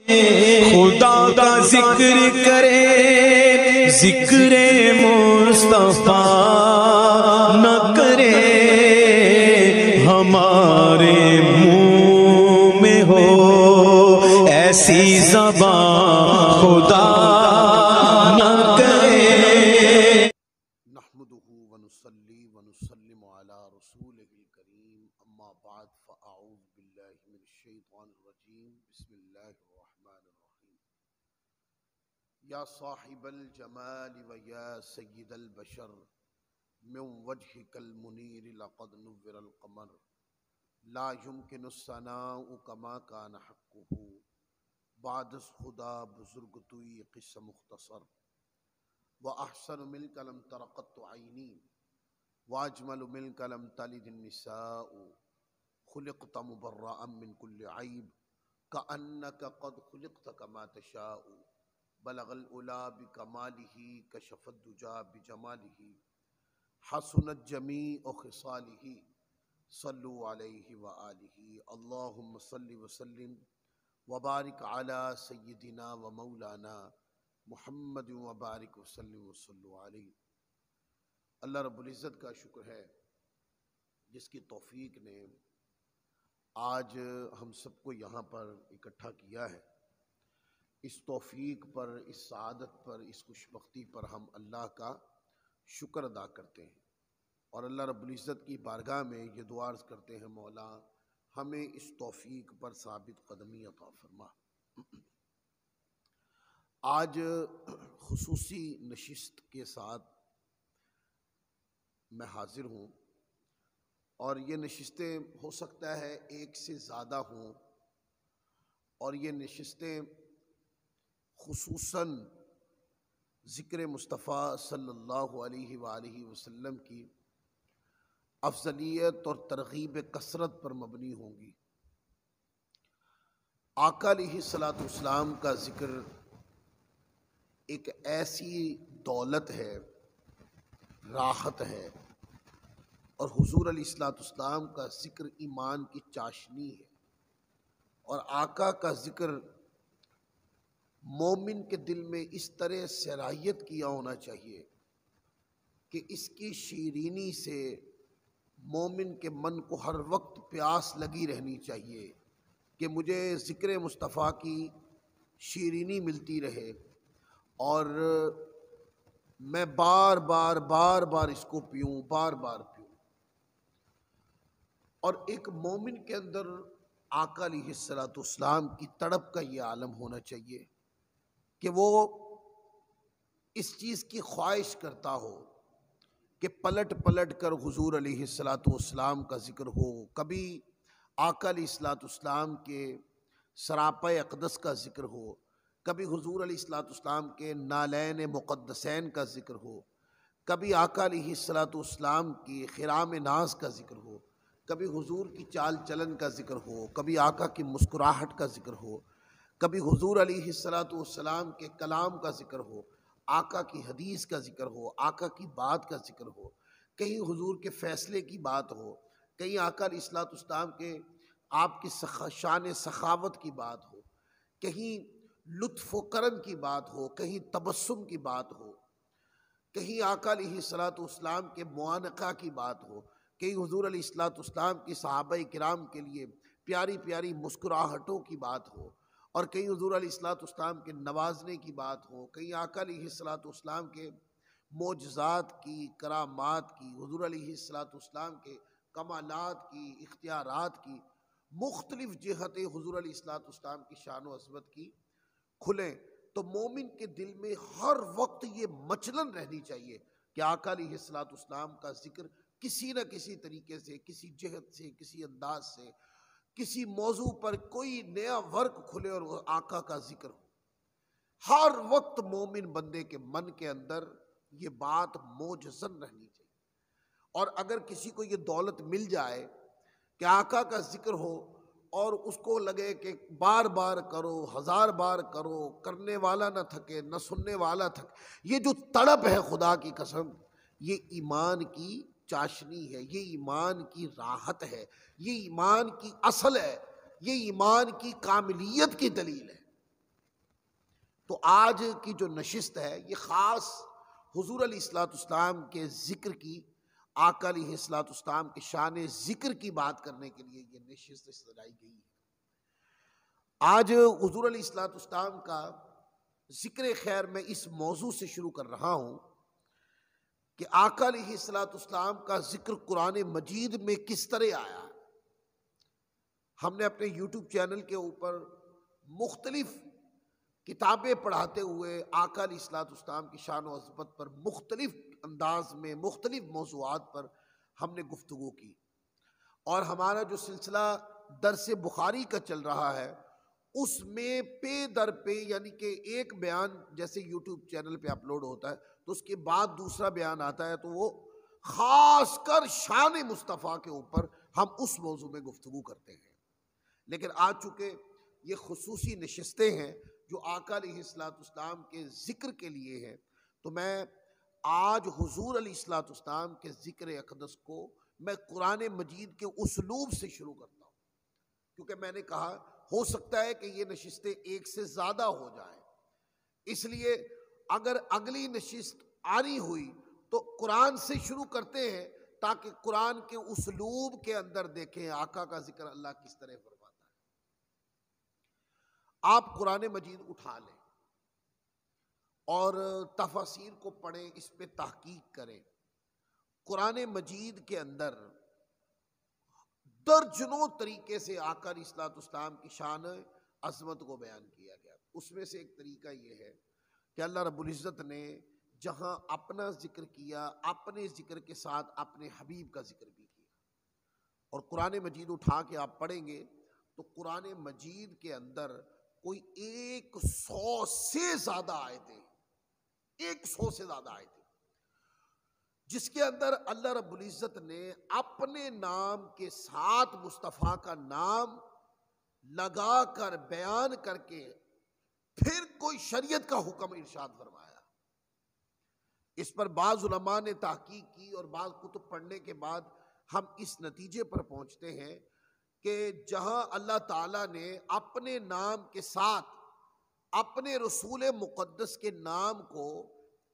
خدا کا ذکر کرے ذکر مصطفیٰ نہ کرے ہمارے منہ میں ہو ایسی زبان خدا نہ کرے۔ نحمدہ ونصلی ونسلم علی رسولہ الکریم اما بعد فاعوذ باللہ من الشیطان الرجیم بسم اللہ الرحمن الرحیم۔ یا صاحب الجمال و یا سید البشر من وجهک المنیر لقد نور القمر لا يمکن الثناء کما کان حقہ بعد از خدا بزرگ توی قصہ مختصر وَأَحْسَنُ مِلْكَ لَمْ تَرَقَتُ عَيْنِي وَأَجْمَلُ مِلْكَ لَمْ تَلِدِ النِّسَاءُ خُلِقْتَ مُبَرَّأً مِّن كُلِّ عَيْبٍ كَأَنَّكَ قَدْ خُلِقْتَ كَمَا تَشَاءُ بَلَغَ الْعُلَا بِكَمَالِهِ كَشَفَ الدُّجَى بِجَمَالِهِ حَسُنَتْ جَمِيعُ خِصَالِهِ صَلُّوا عَلَيْهِ وَآلِهِ اللهم صل وسلم وبارك على سيدنا ومولانا محمد وبارک وسلم وصلو علیہ۔ اللہ رب العزت کا شکر ہے جس کی توفیق نے آج ہم سب کو یہاں پر اکٹھا کیا ہے۔ اس توفیق پر، اس سعادت پر، اس خوشبختی پر ہم اللہ کا شکر ادا کرتے ہیں اور اللہ رب العزت کی بارگاہ میں یہ دعا عرض کرتے ہیں، مولا ہمیں اس توفیق پر ثابت قدمی عطا فرما۔ آج خصوصی نشست کے ساتھ میں حاضر ہوں اور یہ نشستیں ہو سکتا ہے ایک سے زیادہ ہوں، اور یہ نشستیں خصوصاً ذکر مصطفیٰ صلی اللہ علیہ وآلہ وسلم کی افضلیت اور ترغیب کثرت پر مبنی ہوں گی۔ آقا علیہ الصلوۃ والسلام کا ذکر ایک ایسی دولت ہے، راحت ہے، اور حضور علیہ الصلوۃ والسلام کا ذکر ایمان کی چاشنی ہے، اور آقا کا ذکر مومن کے دل میں اس طرح سرایت کیا ہونا چاہیے کہ اس کی شیرینی سے مومن کے من کو ہر وقت پیاس لگی رہنی چاہیے کہ مجھے ذکر مصطفیٰ کی شیرینی ملتی رہے اور میں بار بار اس کو پیوں، بار بار پیوں۔ اور ایک مومن کے اندر آقا علیہ الصلوۃ والسلام کی تڑپ کا یہ عالم ہونا چاہیے کہ وہ اس چیز کی خواہش کرتا ہو کہ پلٹ کر حضور علیہ الصلوۃ والسلام کا ذکر ہو، کبھی آقا علیہ الصلوۃ والسلام کے سراپا اقدس کا ذکر ہو، کبھی حضور علیہ الصلوۃ والسلام کے نالین مقدسین کا ذکر ہو، کبھی آقا علیہ الصلوۃ والسلام کی خرام ناز کا ذکر ہو، کبھی حضور کی چال چلن کا ذکر ہو، کبھی آقا کی مسکراہٹ کا ذکر ہو، کبھی حضور علیہ الصلوۃ والسلام کے کلام کا ذکر ہو، آقا کی حدیث کا ذکر ہو، آقا کی بات کا ذکر ہو، کہیں حضور کے فیصلے کی بات ہو، کہیں آقا علیہ الصلوۃ والسلام کے آپ کی شان سخاوت کی بات ہو، کہیں لطف و کرم کی بات ہو، کہیں تبسم کی بات ہو، کہیں آقا علیہ الصلوۃ والسلام کے معانقہ کی بات ہو، کہیں حضور علیہ الصلوۃ والسلام کی صحابہ کرام کے لیے پیاری پیاری مسکراہٹوں کی بات ہو، اور کہیں حضور علیہ الصلوۃ والسلام کے نوازنے کی بات ہو، کہیں آقا علیہ الصلوۃ والسلام کے معجزات کی، کرامات کی، حضور علیہ الصلوۃ والسلام کے کمالات کی، اختیارات کی، مختلف جہتیں حضور علیہ الصلوۃ والسلام کی شان و عظمت کی کھلیں، تو مومن کے دل میں ہر وقت یہ مچلن رہنی چاہیے کہ آقا علیہ الصلوۃ والسلام کا ذکر کسی نہ کسی طریقے سے، کسی جہت سے، کسی انداز سے، کسی موضوع پر کوئی نیا ورق کھلے اور وہ آقا کا ذکر ہو۔ ہر وقت مومن بندے کے من کے اندر یہ بات موجزن رہنی چاہیے، اور اگر کسی کو یہ دولت مل جائے کہ آقا کا ذکر ہو اور اس کو لگے کہ بار بار کرو، ہزار بار کرو، کرنے والا نہ تھکے، نہ سننے والا تھکے، یہ جو تڑپ ہے خدا کی قسم، یہ ایمان کی چاشنی ہے، یہ ایمان کی راحت ہے، یہ ایمان کی اصل ہے، یہ ایمان کی کاملیت کی دلیل ہے۔ تو آج کی جو نشست ہے یہ خاص حضور علیہ الصلوۃ والسلام کے ذکر کی، آقا علیہ الصلوۃ والسلام کے شان ذکر کی بات کرنے کے لیے یہ نشست سجائی گئی ہے۔ آج حضور علیہ الصلوۃ والسلام کا ذکر خیر میں اس موضوع سے شروع کر رہا ہوں کہ آقا علیہ الصلوۃ والسلام کا ذکر قرآن مجید میں کس طرح آیا۔ ہم نے اپنے یوٹیوب چینل کے اوپر مختلف کتابیں پڑھاتے ہوئے آقا علیہ الصلوۃ والسلام کی شان و عظمت پر مختلف انداز میں مختلف موضوعات پر ہم نے گفتگو کی، اور ہمارا جو سلسلہ درس بخاری کا چل رہا ہے اس میں پے در پے، یعنی کہ ایک بیان جیسے یوٹیوب چینل پہ اپلوڈ ہوتا ہے تو اس کے بعد دوسرا بیان آتا ہے، تو وہ خاص کر شان مصطفیٰ کے اوپر ہم اس موضوع میں گفتگو کرتے ہیں۔ لیکن آج چونکہ یہ خصوصی نشستیں ہیں جو آقا علیہ الصلوۃ والسلام کے ذکر کے لیے ہیں، تو میں آج حضور علیہ الصلوۃ والسلام کے ذکر اقدس کو میں قرآن مجید کے اسلوب سے شروع کرتا ہوں، کیونکہ میں نے کہا ہو سکتا ہے کہ یہ نشستیں ایک سے زیادہ ہو جائیں، اس لیے اگر اگلی نشست آنی ہوئی تو قرآن سے شروع کرتے ہیں تاکہ قرآن کے اسلوب کے اندر دیکھیں آقا کا ذکر اللہ کس طرح فرماتا ہے۔ آپ قرآن مجید اٹھا لیں اور تفاسیر کو پڑھیں، اس پہ تحقیق کریں۔ قرآن مجید کے اندر درجنوں طریقے سے آقا علیہ الصلوۃ والسلام کی شان عظمت کو بیان کیا گیا۔ اس میں سے ایک طریقہ یہ ہے کہ اللہ رب العزت نے جہاں اپنا ذکر کیا، اپنے ذکر کے ساتھ اپنے حبیب کا ذکر بھی کیا۔ اور قرآن مجید اٹھا کے آپ پڑھیں گے تو قرآن مجید کے اندر کوئی 100 سے زیادہ آیتیں، 100 سے زیادہ آیتیں، جس کے اندر اللہ رب العزت نے اپنے نام کے ساتھ مصطفیٰ کا نام لگا کر بیان کر کے پھر کوئی شریعت کا حکم ارشاد فرمایا۔ اس پر بعض علماء نے تحقیق کی اور بعض کتب پڑھنے کے بعد ہم اس نتیجے پر پہنچتے ہیں کہ جہاں اللہ تعالیٰ نے اپنے نام کے ساتھ اپنے رسول مقدس کے نام کو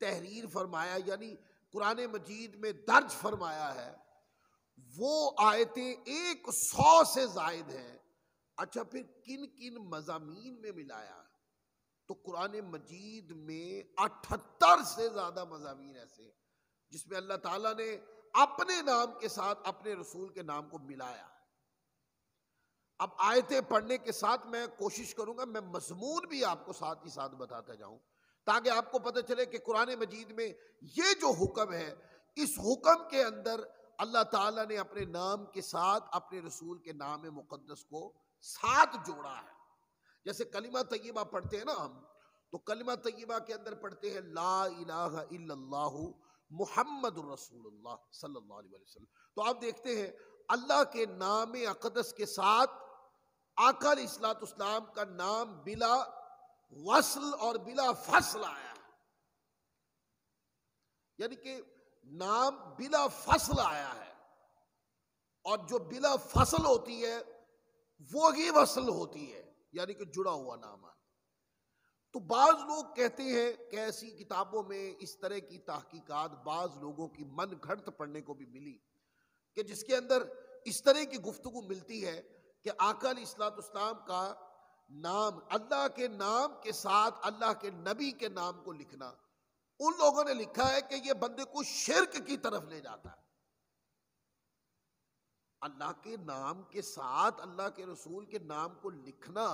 تحریر فرمایا، یعنی قرآن مجید میں درج فرمایا ہے، وہ آیتیں 100 سے زائد ہیں۔ اچھا، پھر کن کن مضامین میں ملایا؟ تو قرآن مجید میں 78 سے زیادہ مضامین ایسے جس میں اللہ تعالیٰ نے اپنے نام کے ساتھ اپنے رسول کے نام کو ملایا۔ اب آیتیں پڑھنے کے ساتھ میں کوشش کروں گا میں مضمون بھی آپ کو ساتھ ہی ساتھ بتاتا جاؤں، تاکہ آپ کو پتہ چلے کہ قرآن مجید میں یہ جو حکم ہے، اس حکم کے اندر اللہ تعالیٰ نے اپنے نام کے ساتھ اپنے رسول کے نام مقدس کو ساتھ جوڑا ہے۔ جیسے کلمہ طیبہ پڑھتے ہیں نا ہم، تو کلمہ طیبہ کے اندر پڑھتے ہیں لا الہ الا اللہ محمد الرسول اللہ صلی اللہ علیہ وسلم، تو آپ دیکھتے ہیں اللہ کے نام اقدس کے ساتھ آقا علیہ الصلوۃ والسلام کا نام بلا وصل اور بلا فصل آیا ہے، یعنی کہ نام بلا فصل آیا ہے، اور جو بلا فصل ہوتی ہے وہی وصل ہوتی ہے، یعنی کہ جڑا ہوا نام ہے۔ تو بعض لوگ کہتے ہیں کہ ایسی کتابوں میں اس طرح کی تحقیقات بعض لوگوں کی من گھڑت پڑھنے کو بھی ملی کہ جس کے اندر اس طرح کی گفتگو ملتی ہے کہ آقا علیہ الصلوۃ والسلام کا نام اللہ کے نام کے ساتھ اللہ کے نبی کے نام کو لکھنا، ان لوگوں نے لکھا ہے کہ یہ بندے کو شرک کی طرف لے جاتا ہے۔ اللہ کے نام کے ساتھ اللہ کے رسول کے نام کو لکھنا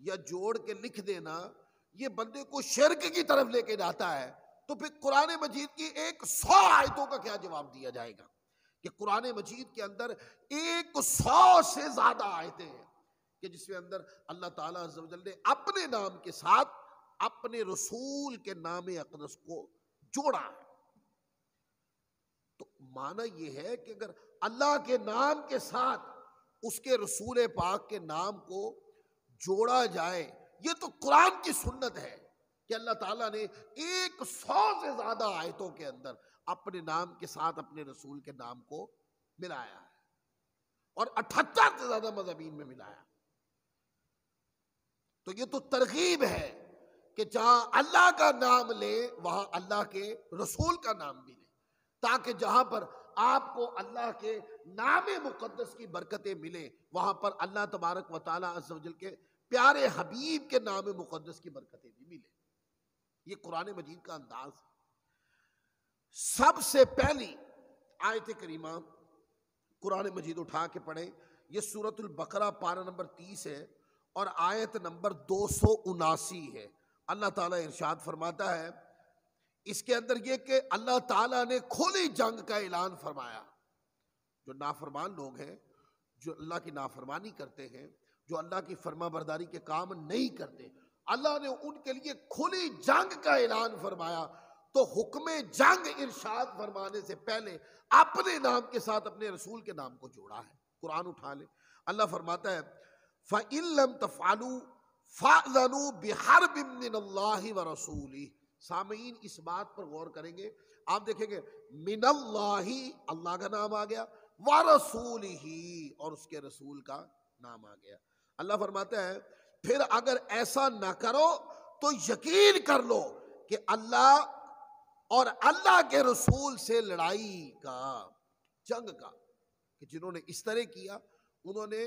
یا جوڑ کے لکھ دینا یہ بندے کو شرک کی طرف لے کے جاتا ہے، تو پھر قرآن مجید کی 100 آیتوں کا کیا جواب دیا جائے گا کہ قرآن مجید کے اندر 100 سے زیادہ آیتیں ہیں کہ جس میں اندر اللہ تعالیٰ عز و جل نے اپنے نام کے ساتھ اپنے رسول کے نام اقدس کو جوڑا ہے۔ تو معنی یہ ہے کہ اگر اللہ کے نام کے ساتھ اس کے رسول پاک کے نام کو جوڑا جائے، یہ تو قرآن کی سنت ہے کہ اللہ تعالیٰ نے 100 سے زیادہ آیتوں کے اندر اپنے نام کے ساتھ اپنے رسول کے نام کو ملایا ہے، اور 78 سے زیادہ مضامین میں ملایا۔ تو یہ تو ترغیب ہے کہ جہاں اللہ کا نام لے وہاں اللہ کے رسول کا نام بھی لے، تاکہ جہاں پر آپ کو اللہ کے نام مقدس کی برکتیں ملیں وہاں پر اللہ تبارک و تعالیٰ عز و جل کے پیارے حبیب کے نام مقدس کی برکتیں بھی ملیں۔ یہ قرآن مجید کا انداز ہے۔ سب سے پہلی آیت کریمہ قرآن مجید اٹھا کے پڑھیں، یہ سورۃ البقرہ پارہ نمبر 30 ہے اور آیت نمبر 279 ہے۔ اللہ تعالیٰ ارشاد فرماتا ہے اس کے اندر یہ کہ اللہ تعالیٰ نے کھلی جنگ کا اعلان فرمایا۔ جو نافرمان لوگ ہیں، جو اللہ کی نافرمانی کرتے ہیں، جو اللہ کی فرما برداری کے کام نہیں کرتے، اللہ نے ان کے لیے کھلی جنگ کا اعلان فرمایا۔ تو حکم جنگ ارشاد فرمانے سے پہلے اپنے نام کے ساتھ اپنے رسول کے نام کو جوڑا ہے۔ قرآن اٹھا لے، اللہ فرماتا ہے فَإِن لَمْ تَفْعَلُوا فَأْذَنُوا بِحَرْبٍ مِّنَ اللَّهِ وَرَسُولِهِ۔ سامعین اس بات پر غور کریں گے، آپ دیکھیں گے من اللہ، اللہ کا نام آ گیا، وَرَسُولِهِ، اور اس کے رسول کا نام آ گیا۔ اللہ فرماتا ہے پھر اگر ایسا نہ کرو تو یقین کر لو کہ اللہ اور اللہ کے رسول سے لڑائی کا، جنگ کا، کہ جنہوں نے اس طرح کیا انہوں نے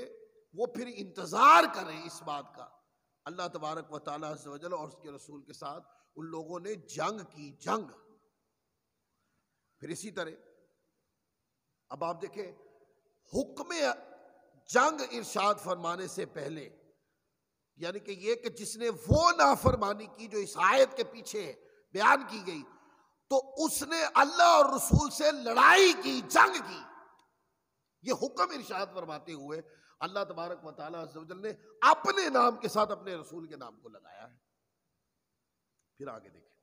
وہ پھر انتظار کریں اس بات کا۔ اللہ تبارک و تعالیٰ عز و جل اور اس کے رسول کے ساتھ ان لوگوں نے جنگ کی، جنگ۔ پھر اسی طرح اب آپ دیکھیں حکم جنگ ارشاد فرمانے سے پہلے، یعنی کہ یہ کہ جس نے وہ نافرمانی کی جو اس آیت کے پیچھے بیان کی گئی تو اس نے اللہ اور رسول سے لڑائی کی، جنگ کی۔ یہ حکم ارشاد فرماتے ہوئے اللہ تبارک و تعالیٰ عز و جل نے اپنے نام کے ساتھ اپنے رسول کے نام کو لگایا ہے۔ پھر آگے دیکھیں،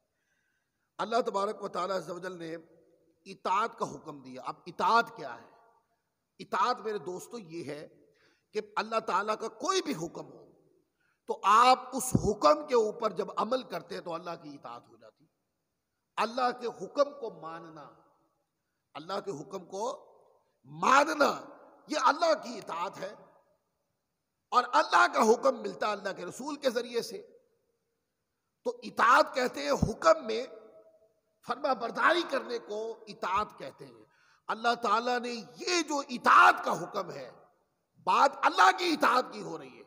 اللہ تبارک و تعالیٰ عز و جل نے اطاعت کا حکم دیا۔ اب اطاعت کیا ہے؟ اطاعت میرے دوستو یہ ہے کہ اللہ تعالیٰ کا کوئی بھی حکم ہو تو آپ اس حکم کے اوپر جب عمل کرتے ہیں تو اللہ کی اطاعت ہو جاتی۔ اللہ کے حکم کو ماننا، اللہ کے حکم کو ماننا، یہ اللہ کی اطاعت ہے، اور اللہ کا حکم ملتا اللہ کے رسول کے ذریعے سے۔ تو اطاعت کہتے ہیں، حکم میں فرما برداری کرنے کو اطاعت کہتے ہیں۔ اللہ تعالیٰ نے یہ جو اطاعت کا حکم ہے، بات اللہ کی اطاعت کی ہو رہی ہے،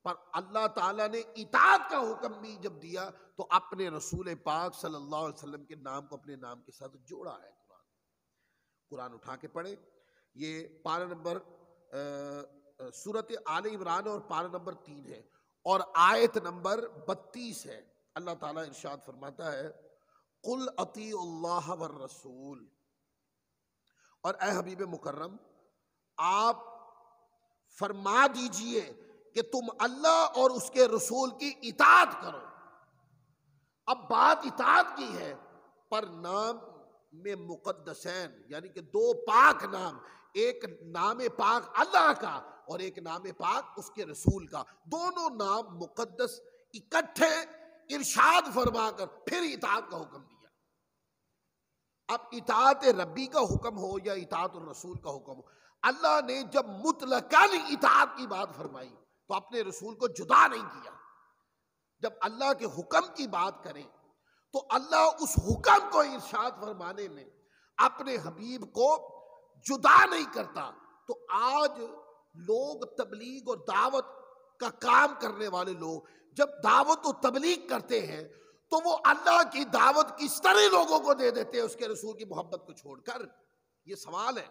پر اللہ تعالیٰ نے اطاعت کا حکم بھی جب دیا تو اپنے رسول پاک صلی اللہ علیہ وسلم کے نام کو اپنے نام کے ساتھ جوڑا ہے۔ قرآن اٹھا کے پڑھیں، یہ پارہ نمبر سورۃ آل عمران اور پارہ نمبر 3 ہے اور آیت نمبر 32 ہے۔ اللہ تعالیٰ ارشاد فرماتا ہے قُلْ اطیعوا اللہ والرسول، اور اے حبیب مکرم آپ فرما دیجئے کہ تم اللہ اور اس کے رسول کی اطاعت کرو۔ اب بات اطاعت کی ہے، پر نام میں مقدسین، یعنی کہ دو پاک نام، ایک نام پاک اللہ کا اور ایک نام پاک اس کے رسول کا، دونوں نام مقدس اکٹھے ارشاد فرما کر پھر اطاعت کا حکم دیا۔ اب اطاعت ربی کا حکم ہو یا اطاعت الرسول کا حکم ہو، اللہ نے جب مطلقاً اطاعت کی بات فرمائی تو اپنے رسول کو جدا نہیں کیا۔ جب اللہ کے حکم کی بات کریں تو اللہ اس حکم کو ارشاد فرمانے میں اپنے حبیب کو جدا نہیں کرتا۔ تو آج لوگ تبلیغ اور دعوت کا کام کرنے والے لوگ جب دعوت و تبلیغ کرتے ہیں تو وہ اللہ کی دعوت کس طرح لوگوں کو دے دیتے ہیں اس کے رسول کی محبت کو چھوڑ کر؟ یہ سوال ہے۔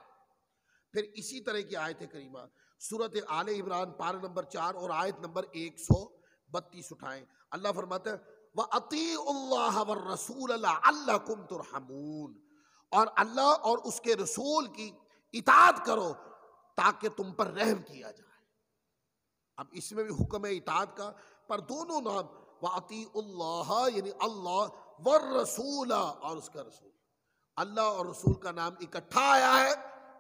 پھر اسی طرح کی آیت کریمہ سورۃ آل عمران پارہ نمبر 4 اور آیت نمبر 132 اٹھائیں۔ اللہ فرماتا ہے وَأَطِيعُوا اللَّهَ وَالرَّسُولَ لَعَلَّكُمْ تُرْحَمُونَ، اور اللہ اور اس کے رسول کی اطاعت کرو تاکہ تم پر رحم کیا جائے۔ اب اس میں بھی حکم ہے اطاعت کا، پر دونوں نام وَأَطِيعُوا اللَّهَ یعنی اللہ، وَالرَّسُولَ اور اس کا رسول، اللہ اور رسول کا نام اکٹھا آیا ہے،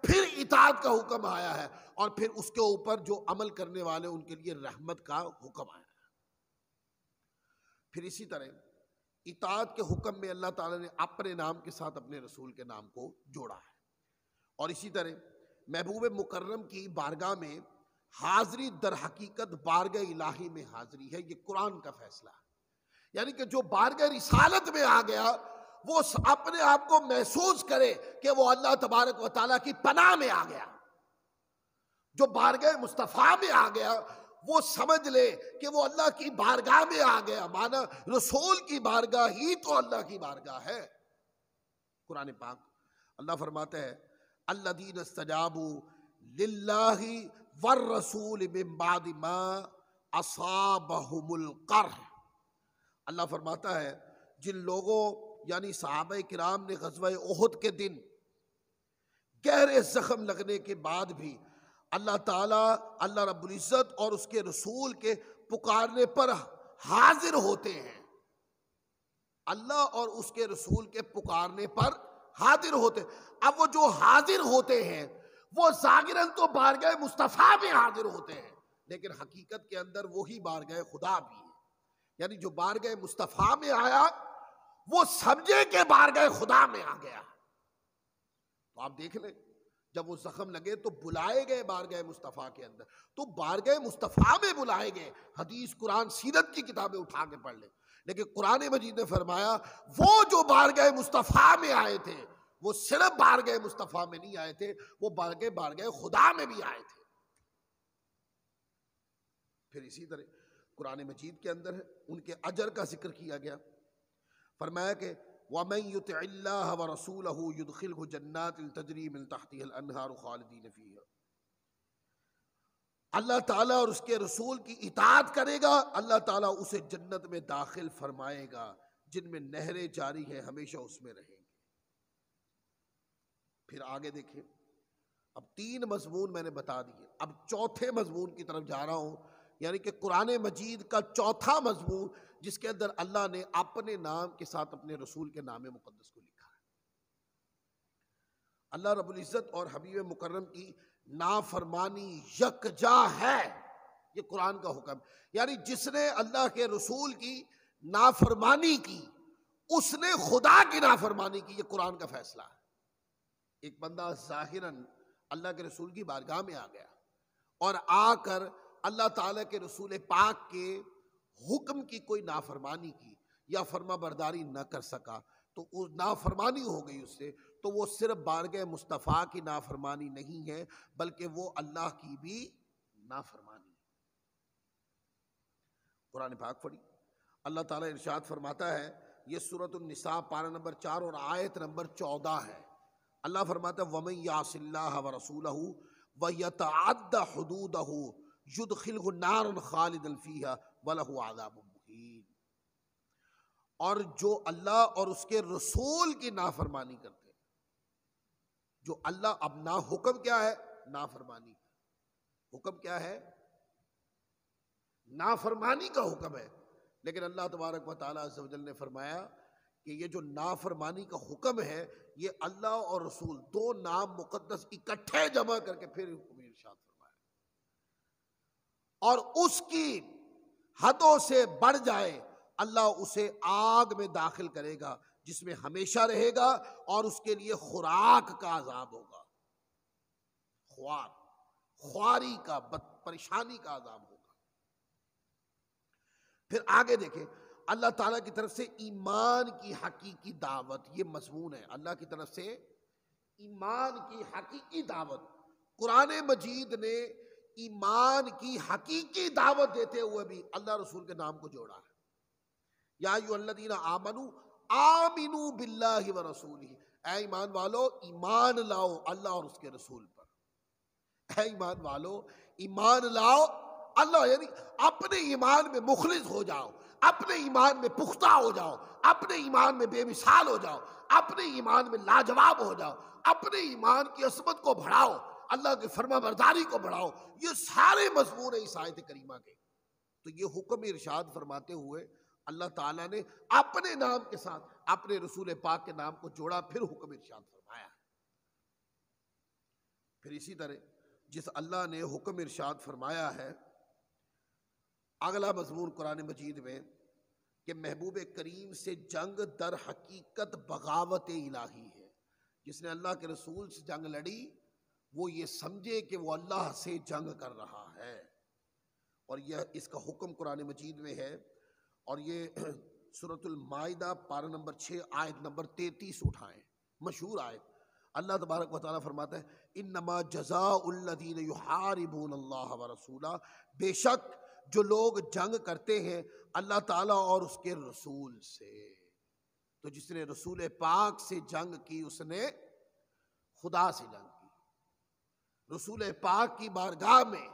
پھر اطاعت کا حکم آیا ہے، اور پھر اس کے اوپر جو عمل کرنے والے ان کے لیے رحمت کا حکم آیا ہے۔ پھر اسی طرح اطاعت کے حکم میں اللہ تعالیٰ نے اپنے نام کے ساتھ اپنے رسول کے نام کو جوڑا ہے، اور اسی طرح محبوب مکرم کی بارگاہ میں حاضری در حقیقت بارگاہ الہی میں حاضری ہے۔ یہ قرآن کا فیصلہ ہے یعنی کہ جو بارگاہ رسالت میں آ گیا وہ اپنے آپ کو محسوس کرے کہ وہ اللہ تبارک و تعالیٰ کی پناہ میں آ گیا. جو بارگاہ مصطفیٰ میں آ گیا وہ سمجھ لے کہ وہ اللہ کی بارگاہ میں آ گیا. مانا رسول کی بارگاہ ہی تو اللہ کی بارگاہ ہے. قرآن پاک اللہ فرماتا ہے الذین استجابوا للہ والرسول من بعد ما اصابہم القرح. اللہ فرماتا ہے جن لوگوں یعنی صحابہ کرام نے غزوہ احد کے دن گہرے زخم لگنے کے بعد بھی اللہ تعالیٰ اللہ رب العزت اور اس کے رسول کے پکارنے پر حاضر ہوتے ہیں. اللہ اور اس کے رسول کے پکارنے پر حاضر ہوتے ہیں. اب وہ جو حاضر ہوتے ہیں وہ ظاہراً تو بارگاہ مصطفیٰ میں حاضر ہوتے ہیں لیکن حقیقت کے اندر وہی بارگاہ خدا بھی ہے. یعنی جو بارگاہ مصطفیٰ میں آیا وہ سمجھے کہ بارگاہ خدا میں آ گیا. تو آپ دیکھ لیں جب وہ زخم لگے تو بلائے گئے بارگاہ مصطفیٰ کے اندر, تو بارگاہ مصطفیٰ میں بلائے گئے. حدیث قرآن سیرت کی کتابیں اٹھا کے پڑھ لیں. لیکن قرآن مجید نے فرمایا وہ جو بارگاہ مصطفیٰ میں آئے تھے وہ صرف بارگاہ مصطفیٰ میں نہیں آئے تھے, وہ بارگاہ خدا میں بھی آئے تھے. پھر اسی طرح قرآن مجید کے اندر ہے ان کے اجر کا ذکر کیا گیا. فرمایا کہ وَمَن يُطِعِ اللَّهَ وَرَسُولَهُ يُدْخِلْهُ جَنَّاتٍ تَجْرِي مِن تَحْتِهَا الْأَنْهَارُ خَالِدِينَ فِيهَا. اللہ تعالیٰ اور اس کے رسول کی اطاعت کرے گا, اللہ تعالیٰ اسے جنت میں داخل فرمائے گا جن میں نہریں جاری ہیں, ہمیشہ اس میں رہیں گے. پھر آگے دیکھیں, اب 3 مضمون میں نے بتا دیے, اب چوتھے مضمون کی طرف جا رہا ہوں. یعنی کہ قرآن مجید کا چوتھا مضمون جس کے اندر اللہ نے اپنے نام کے ساتھ اپنے رسول کے نام مقدس کو لکھا ہے. اللہ رب العزت اور حبیب مکرم کی نافرمانی یکجا ہے, یہ قرآن کا حکم. یعنی جس نے اللہ کے رسول کی نافرمانی کی اس نے خدا کی نافرمانی کی, یہ قرآن کا فیصلہ ہے. ایک بندہ ظاہراً اللہ کے رسول کی بارگاہ میں آ گیا اور آ کر اللہ تعالیٰ کے رسول پاک کے حکم کی کوئی نافرمانی کی یا فرما برداری نہ کر سکا تو وہ نافرمانی ہو گئی اس سے, تو وہ صرف بارگاہ مصطفیٰ کی نافرمانی نہیں ہے بلکہ وہ اللہ کی بھی نافرمانی. قرآن پاک پڑھی, اللہ تعالیٰ ارشاد فرماتا ہے, یہ سورۃ النساء پارہ نمبر 4 اور آیت نمبر 14 ہے. اللہ فرماتا ہے وَمَن يَعْصِ اللَّهَ وَرَسُولَهُ وَيَتَعَدَّ حُدُودَهُ يُدْخِلْهُ نَارًا خَالِدًا فِيهَا وَلَهُ عَذَابٌ مُهِينٌ. اور جو اللہ اور اس کے رسول کی نافرمانی کرتے ہیں, جو اللہ اب حکم کیا ہے نافرمانی کا, حکم کیا ہے نافرمانی کا حکم ہے. لیکن اللہ تبارک و تعالیٰ عز و جل نے فرمایا کہ یہ جو نافرمانی کا حکم ہے یہ اللہ اور رسول 2 نام مقدس اکٹھے جمع کر کے پھر حکم ارشاد فرمایا, اور اس کی حدوں سے بڑھ جائے اللہ اسے آگ میں داخل کرے گا جس میں ہمیشہ رہے گا اور اس کے لیے خوراک کا عذاب ہوگا, خواری کا پریشانی کا عذاب ہوگا. پھر آگے دیکھیں اللہ تعالیٰ کی طرف سے ایمان کی حقیقی دعوت, یہ مضمون ہے اللہ کی طرف سے ایمان کی حقیقی دعوت. قرآن مجید نے ایمان کی حقیقی دعوت دیتے ہوئے بھی اللہ رسول کے نام کو جوڑا ہے. یا ایھا الذین آمنوا آمنوا باللہ ورسولہ, اے ایمان والو ایمان لاؤ اللہ اور اس کے رسول پر. اے ایمان والو ایمان لاؤ اللہ, یعنی اپنے ایمان میں مخلص ہو جاؤ, اپنے ایمان میں پختہ ہو جاؤ, اپنے ایمان میں بے مثال ہو جاؤ, اپنے ایمان میں لاجواب ہو جاؤ, اپنے ایمان کی عصمت کو بڑھاؤ, اللہ کی فرما برداری کو بڑھاؤ. یہ سارے مضمون ہیں اس آیت کریمہ کے. تو یہ حکم ارشاد فرماتے ہوئے اللہ تعالیٰ نے اپنے نام کے ساتھ اپنے رسول پاک کے نام کو جوڑا, پھر حکم ارشاد فرمایا. پھر اسی طرح جس اللہ نے حکم ارشاد فرمایا ہے, اگلا مضمون قرآن مجید میں کہ محبوب کریم سے جنگ در حقیقت بغاوت الہی ہے. جس نے اللہ کے رسول سے جنگ لڑی وہ یہ سمجھے کہ وہ اللہ سے جنگ کر رہا ہے, اور یہ اس کا حکم قرآن مجید میں ہے. اور یہ سورۃ المائدہ پارہ نمبر 6 آیت نمبر 33 اٹھائیں، مشہور آیت۔ اللہ تبارک و تعالیٰ فرماتا ہے انما جزاء الذین یحاربون اللہ ورسولہ، بے شک جو لوگ جنگ کرتے ہیں اللہ تعالیٰ اور اس کے رسول سے۔ تو جس نے رسول پاک سے جنگ کی اس نے خدا سے جنگ کی۔ رسول پاک کی بارگاہ میں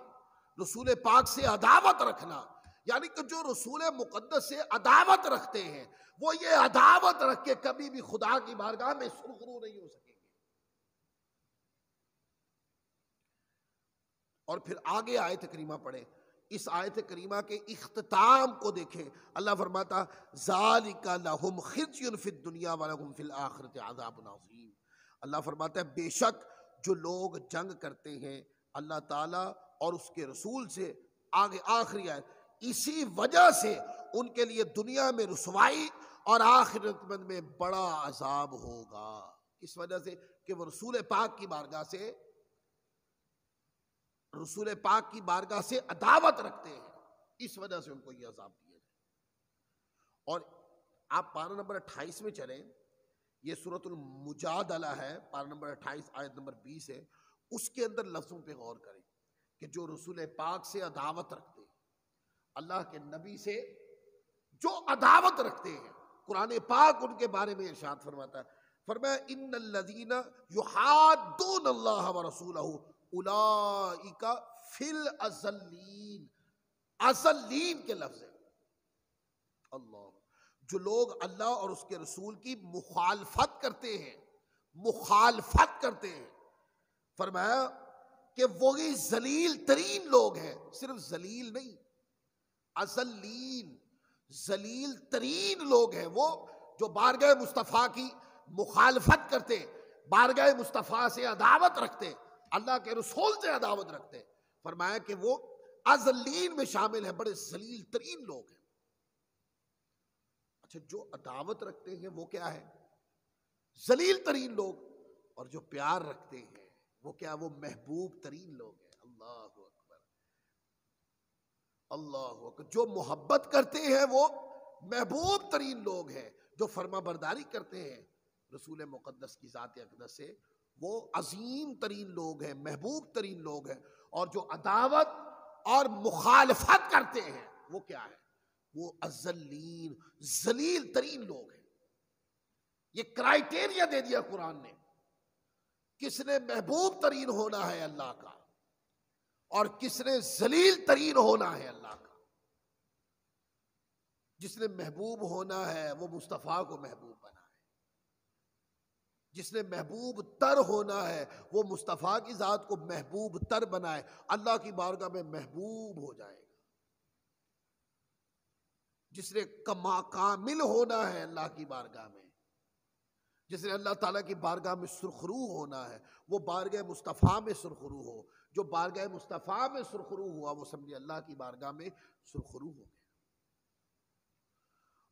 رسول پاک سے عداوت رکھنا، یعنی کہ جو رسول مقدس سے عداوت رکھتے ہیں وہ یہ عداوت رکھ کے کبھی بھی خدا کی بارگاہ میں سرخرو نہیں ہو سکیں گے۔ اور پھر آگے آیت کریمہ پڑھیں، اس آیت کریمہ کے اختتام کو دیکھیں، اللہ فرماتا ذالک لہم خزی فی الدنیا ولہم فی الآخرۃ عذاب عظیم۔ اللہ فرماتا ہے بے شک جو لوگ جنگ کرتے ہیں اللہ تعالیٰ اور اس کے رسول سے، آگے آخری آیت، اسی وجہ سے ان کے لیے دنیا میں رسوائی اور آخرت میں بڑا عذاب ہوگا۔ اس وجہ سے کہ وہ رسول پاک کی بارگاہ سے عداوت رکھتے ہیں، اس وجہ سے ان کو یہ عذاب دیا جائے۔ اور آپ پارہ نمبر 28 میں چلیں، یہ سورۃ المجادلہ ہے، پارہ نمبر 28 آیت نمبر 20 ہے، اس کے اندر لفظوں پہ غور کریں کہ جو رسول پاک سے عداوت رکھتے ہیں، اللہ کے نبی سے جو عداوت رکھتے ہیں، قرآن پاک ان کے بارے میں ارشاد فرماتا ہے، فرمایا ان الذین یحادون اللہ ورسولہ اولئک فی الاذلین، اذلین کے لفظ ہے اللہ، جو لوگ اللہ اور اس کے رسول کی مخالفت کرتے ہیں، فرمایا کہ وہی ذلیل ترین لوگ ہیں، صرف ذلیل نہیں، اذلین، ذلیل ترین لوگ ہیں وہ جو بارگاہ مصطفیٰ کی مخالفت کرتے، بارگاہ مصطفیٰ سے عداوت رکھتے، اللہ کے رسول سے عداوت رکھتے، فرمایا کہ وہ اذلین میں شامل ہیں، بڑے ذلیل ترین لوگ ہیں۔ اچھا، جو عداوت رکھتے ہیں وہ کیا ہے؟ ذلیل ترین لوگ، اور جو پیار رکھتے ہیں وہ کیا؟ وہ محبوب ترین لوگ ہیں۔ اللہ اکبر، اللہ اکبر، جو محبت کرتے ہیں وہ محبوب ترین لوگ ہیں، جو فرما برداری کرتے ہیں رسول مقدس کی ذات اقدس سے وہ عظیم ترین لوگ ہیں، محبوب ترین لوگ ہیں، اور جو عداوت اور مخالفت کرتے ہیں وہ کیا ہے؟ وہ اذلین، ذلیل ترین لوگ ہیں۔ یہ کرائیٹیریا دے دیا قرآن نے، کس نے محبوب ترین ہونا ہے اللہ کا اور کس نے ذلیل ترین ہونا ہے اللہ کا۔ جس نے محبوب ہونا ہے وہ مصطفیٰ کو محبوب بنائے، جس نے محبوب تر ہونا ہے وہ مصطفیٰ کی ذات کو محبوب تر بنائے، اللہ کی بارگاہ میں محبوب ہو جائے گا۔ جس نے کامل ہونا ہے اللہ کی بارگاہ میں، جس نے اللہ تعالیٰ کی بارگاہ میں سرخرو ہونا ہے وہ بارگاہ مصطفیٰ میں سرخرو ہو، جو بارگاہ مصطفیٰ میں سرخرو ہوا وہ سمجھے اللہ کی بارگاہ میں سرخرو ہو گیا۔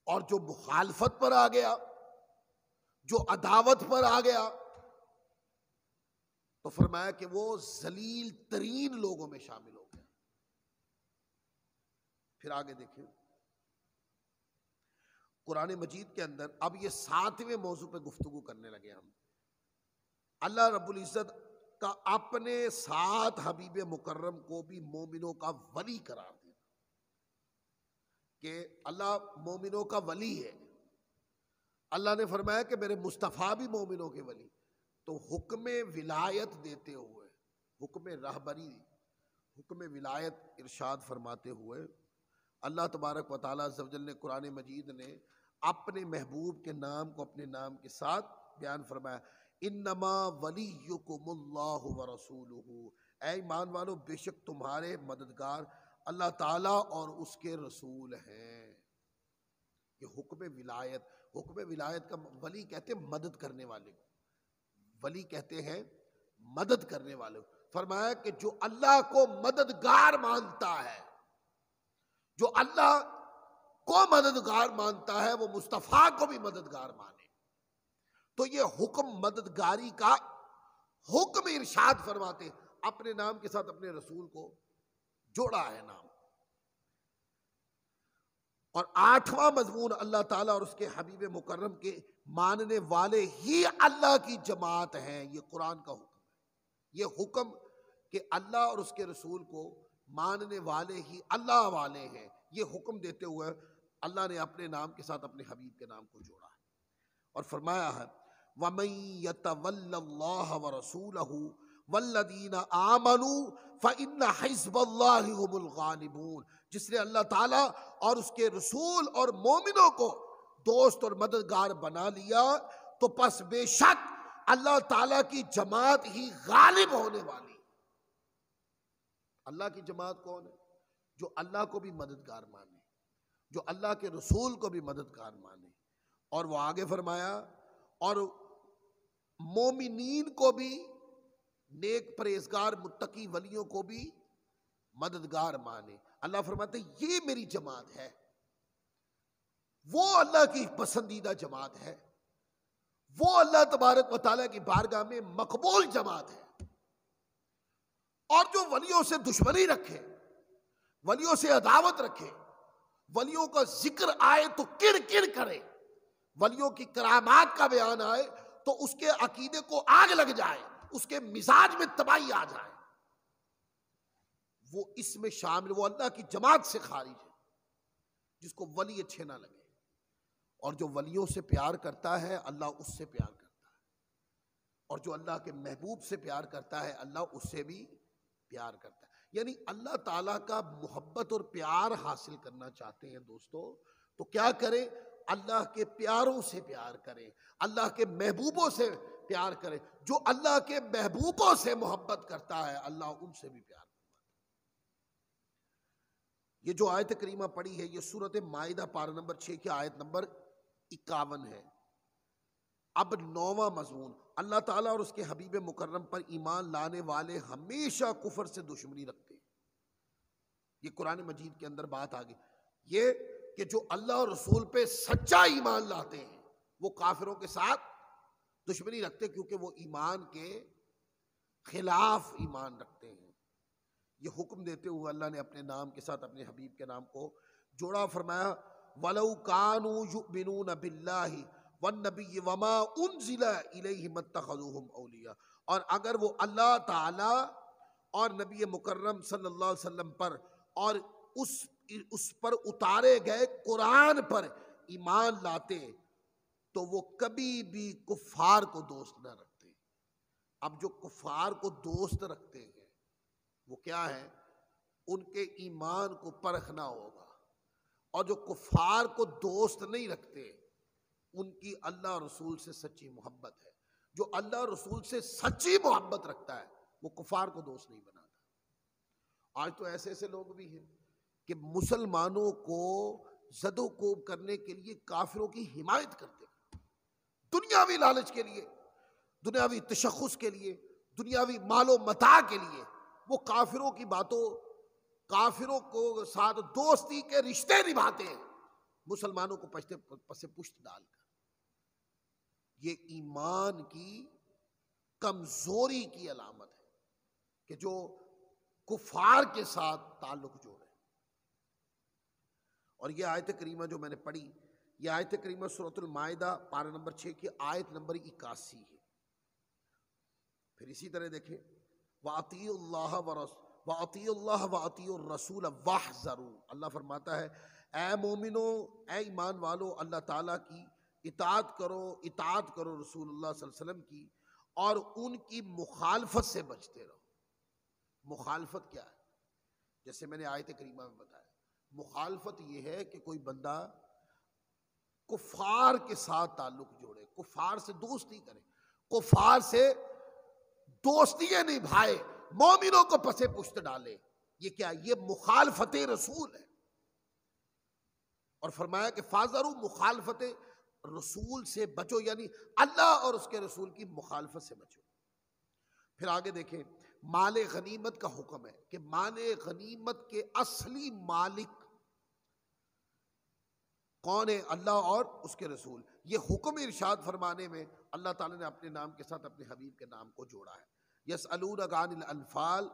اور جو مخالفت پر آ گیا، جو عداوت پر آ گیا، تو فرمایا کہ وہ ذلیل ترین لوگوں میں شامل ہو گیا۔ پھر آگے دیکھیں قرآن مجید کے اندر، اب یہ 7ویں موضوع پہ گفتگو کرنے لگے ہم۔ اللہ رب العزت کا اپنے ساتھ حبیب مکرم کو بھی مومنوں کا ولی قرار دیا کہ اللہ مومنوں کا ولی ہے۔ اللہ نے فرمایا کہ میرے مصطفیٰ بھی مومنوں کے ولی، تو حکم ولایت دیتے ہوئے، حکم رہبری، حکم ولایت ارشاد فرماتے ہوئے اللہ تبارک و تعالیٰ عز و جل نے قرآن مجید نے اپنے محبوب کے نام کو اپنے نام کے ساتھ بیان فرمایا، انما ولیکم اللہ ورسولہ، اے ایمان والو بے شک تمہارے مددگار اللہ تعالیٰ اور اس کے رسول ہیں۔ یہ حکم ولایت کا ولی کہتے ہیں مدد کرنے والے کو، ولی کہتے ہیں مدد کرنے والے کو۔ فرمایا کہ جو اللہ کو مددگار مانتا ہے، جو اللہ کو مددگار مانتا ہے وہ مصطفیٰ کو بھی مددگار مانے۔ تو یہ حکم مددگاری کا حکم ارشاد فرماتے، اپنے نام کے ساتھ اپنے رسول کو جوڑا ہے نام۔ اور 8واں مضمون اللہ تعالیٰ اور اس کے حبیب مکرم کے ماننے والے ہی اللہ کی جماعت ہیں. یہ قرآن کا حکم ہے. یہ حکم کہ اللہ اور اس کے رسول کو ماننے والے ہی اللہ والے ہیں، یہ حکم دیتے ہوئے اللہ نے اپنے نام کے ساتھ اپنے حبیب کے نام کو جوڑا ہے اور فرمایا ہے وَمَن يَتَوَلَّ اللَّهَ وَرَسُولَهُ وَالَّذِينَ آمَنُوا فَإِنَّ حِزْبَ اللَّهِ هُمُ الْغَالِبُونَ. جس نے اللہ تعالیٰ اور اس کے رسول اور مومنوں کو دوست اور مددگار بنا لیا تو پس بے شک اللہ تعالیٰ کی جماعت ہی غالب ہونے والی. اللہ کی جماعت کون ہے؟ جو اللہ کو بھی مددگار مانے، جو اللہ کے رسول کو بھی مددگار مانے. اور وہ آگے فرمایا اور مومنین کو بھی، نیک پرہیزگار متقی ولیوں کو بھی مددگار مانے. اللہ فرماتے یہ میری جماعت ہے، وہ اللہ کی پسندیدہ جماعت ہے، وہ اللہ تبارک و تعالیٰ کی بارگاہ میں مقبول جماعت ہے. اور جو ولیوں سے دشمنی رکھے، ولیوں سے عداوت رکھے، ولیوں کا ذکر آئے تو کڑ کڑ کرے، ولیوں کی کرامات کا بیان آئے تو اس کے عقیدے کو آگ لگ جائے، اس کے مزاج میں تباہی آ جائے، وہ اس میں شامل، وہ اللہ کی جماعت سے خارج ہے. جس کو ولی اچھے نہ لگے. اور جو ولیوں سے پیار کرتا ہے اللہ اس سے پیار کرتا ہے، اور جو اللہ کے محبوب سے پیار کرتا ہے اللہ اس سے بھی پیار کرتا ہے. یعنی اللہ تعالیٰ کا محبت اور پیار حاصل کرنا چاہتے ہیں دوستو تو کیا کریں؟ اللہ کے پیاروں سے پیار کریں، اللہ کے محبوبوں سے پیار کریں. جو اللہ کے محبوبوں سے محبت کرتا ہے اللہ ان سے بھی پیار کرتا ہے. یہ جو آیت کریمہ پڑھی ہے یہ سورۃ مائدہ پارہ نمبر 6 کی آیت نمبر 51 ہے. اب 9واں مضمون، اللہ تعالیٰ اور اس کے حبیب مکرم پر ایمان لانے والے ہمیشہ کفر سے دشمنی رکھتے ہیں. یہ قرآن مجید کے اندر بات آ گئی، یہ کہ جو اللہ اور رسول پہ سچا ایمان لاتے ہیں وہ کافروں کے ساتھ دشمنی رکھتے کیونکہ وہ ایمان کے خلاف ایمان رکھتے ہیں. یہ حکم دیتے ہوئے اللہ نے اپنے نام کے ساتھ اپنے حبیب کے نام کو جوڑا. فرمایا وَلَوْ كَانُوا يُؤْمِنُونَ بِاللَّهِ وَالنَّبِيِّ وَمَا أُنزِلَ إِلَيْهِمْ اتَّخَذُوهُمْ أَوْلِيَاءَ. اور اگر وہ اللہ تعالی اور نبی مکرم صلی اللہ علیہ وسلم پر اور اس پر اتارے گئے قرآن پر ایمان لاتے تو وہ کبھی بھی کفار کو دوست نہ رکھتے. اب جو کفار کو دوست رکھتے ہیں وہ کیا ہے؟ ان کے ایمان کو پرکھنا ہوگا. اور جو کفار کو دوست نہیں رکھتے ان کی اللہ رسول سے سچی محبت ہے. جو اللہ رسول سے سچی محبت رکھتا ہے وہ کفار کو دوست نہیں بناتا. آج تو ایسے ایسے لوگ بھی ہیں کہ مسلمانوں کو زد و کوب کرنے کے لیے کافروں کی حمایت کرتے ہیں، دنیاوی لالچ کے لیے، دنیاوی تشخص کے لیے، دنیاوی مال و متاع کے لیے وہ کافروں کی باتوں، کافروں کو ساتھ دوستی کے رشتے نبھاتے ہیں مسلمانوں کو پس پشت ڈال کر. یہ ایمان کی کمزوری کی علامت ہے کہ جو کفار کے ساتھ تعلق جوڑے. اور یہ آیت کریمہ جو میں نے پڑھی، یہ آیت کریمہ سورۃ المائدہ پارہ نمبر 6 کی آیت نمبر 81 ہے. پھر اسی طرح دیکھیں وَأَطِيعُوا اللَّهَ وَأَطِيعُوا الرَّسُولَ وَاحْذَرُوا. اللہ فرماتا ہے اے مومنو، اے ایمان والو، اللہ تعالیٰ کی اطاعت کرو رسول اللہ صلی اللہ علیہ وسلم کی، اور ان کی مخالفت سے بچتے رہو. مخالفت کیا ہے؟ جیسے میں نے آیت کریمہ میں بتایا، مخالفت یہ ہے کہ کوئی بندہ کفار کے ساتھ تعلق جوڑے، کفار سے دوستی کرے، کفار سے دوستیاں نبھائے، مومنوں کو پسے پشت ڈالے. یہ کیا؟ یہ مخالفت رسول ہے. اور فرمایا کہ فاضروا، مخالفت رسول سے بچو، یعنی اللہ اور اس کے رسول کی مخالفت سے بچو. پھر آگے دیکھیں مال غنیمت کا حکم ہے کہ مال غنیمت کے اصلی مالک کون ہے؟ اللہ اور اس کے رسول. یہ حکم ارشاد فرمانے میں اللہ تعالیٰ نے اپنے نام کے ساتھ اپنے حبیب کے نام کو جوڑا ہے. یسألونک عن الانفال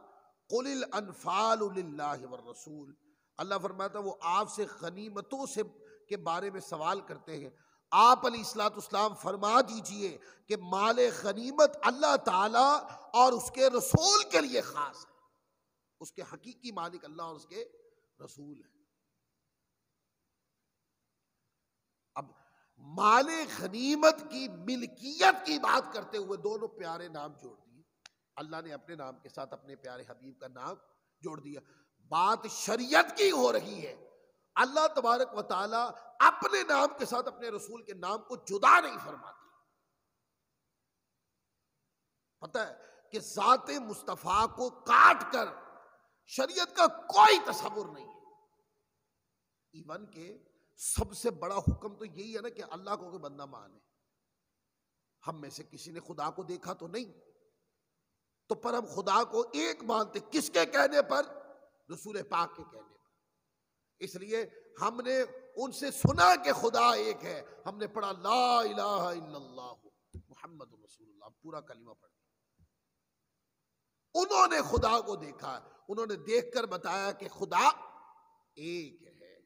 قل الانفال للہ والرسول. اللہ فرماتا ہے وہ آپ سے غنیمتوں سے کے بارے میں سوال کرتے ہیں، آپ علیہ الصلوۃ والسلام فرما دیجئے کہ مال غنیمت اللہ تعالیٰ اور اس کے رسول کے لیے خاص ہے، اس کے حقیقی مالک اللہ اور اس کے رسول ہیں۔ اب مال غنیمت کی ملکیت کی بات کرتے ہوئے دونوں پیارے نام جوڑ دیے، اللہ نے اپنے نام کے ساتھ اپنے پیارے حبیب کا نام جوڑ دیا۔ بات شریعت کی ہو رہی ہے، اللہ تبارک و تعالی اپنے نام کے ساتھ اپنے رسول کے نام کو جدا نہیں فرماتے۔ پتہ ہے کہ ذات مصطفیٰ کو کاٹ کر شریعت کا کوئی تصور نہیں ہے۔ ایون کہ سب سے بڑا حکم تو یہی ہے نا کہ اللہ کو کوئی بندہ مانے۔ ہم میں سے کسی نے خدا کو دیکھا تو نہیں، تو پر ہم خدا کو ایک مانتے، کس کے کہنے پر؟ رسول پاک کے کہنے پر۔ اس لیے ہم نے ان سے سنا کہ خدا ایک ہے، ہم نے پڑھا لا الہ الا اللہ محمد رسول اللہ، پورا کلمہ پڑھ دیا۔ انہوں نے خدا کو دیکھا، انہوں نے دیکھ کر بتایا کہ خدا ایک ہے۔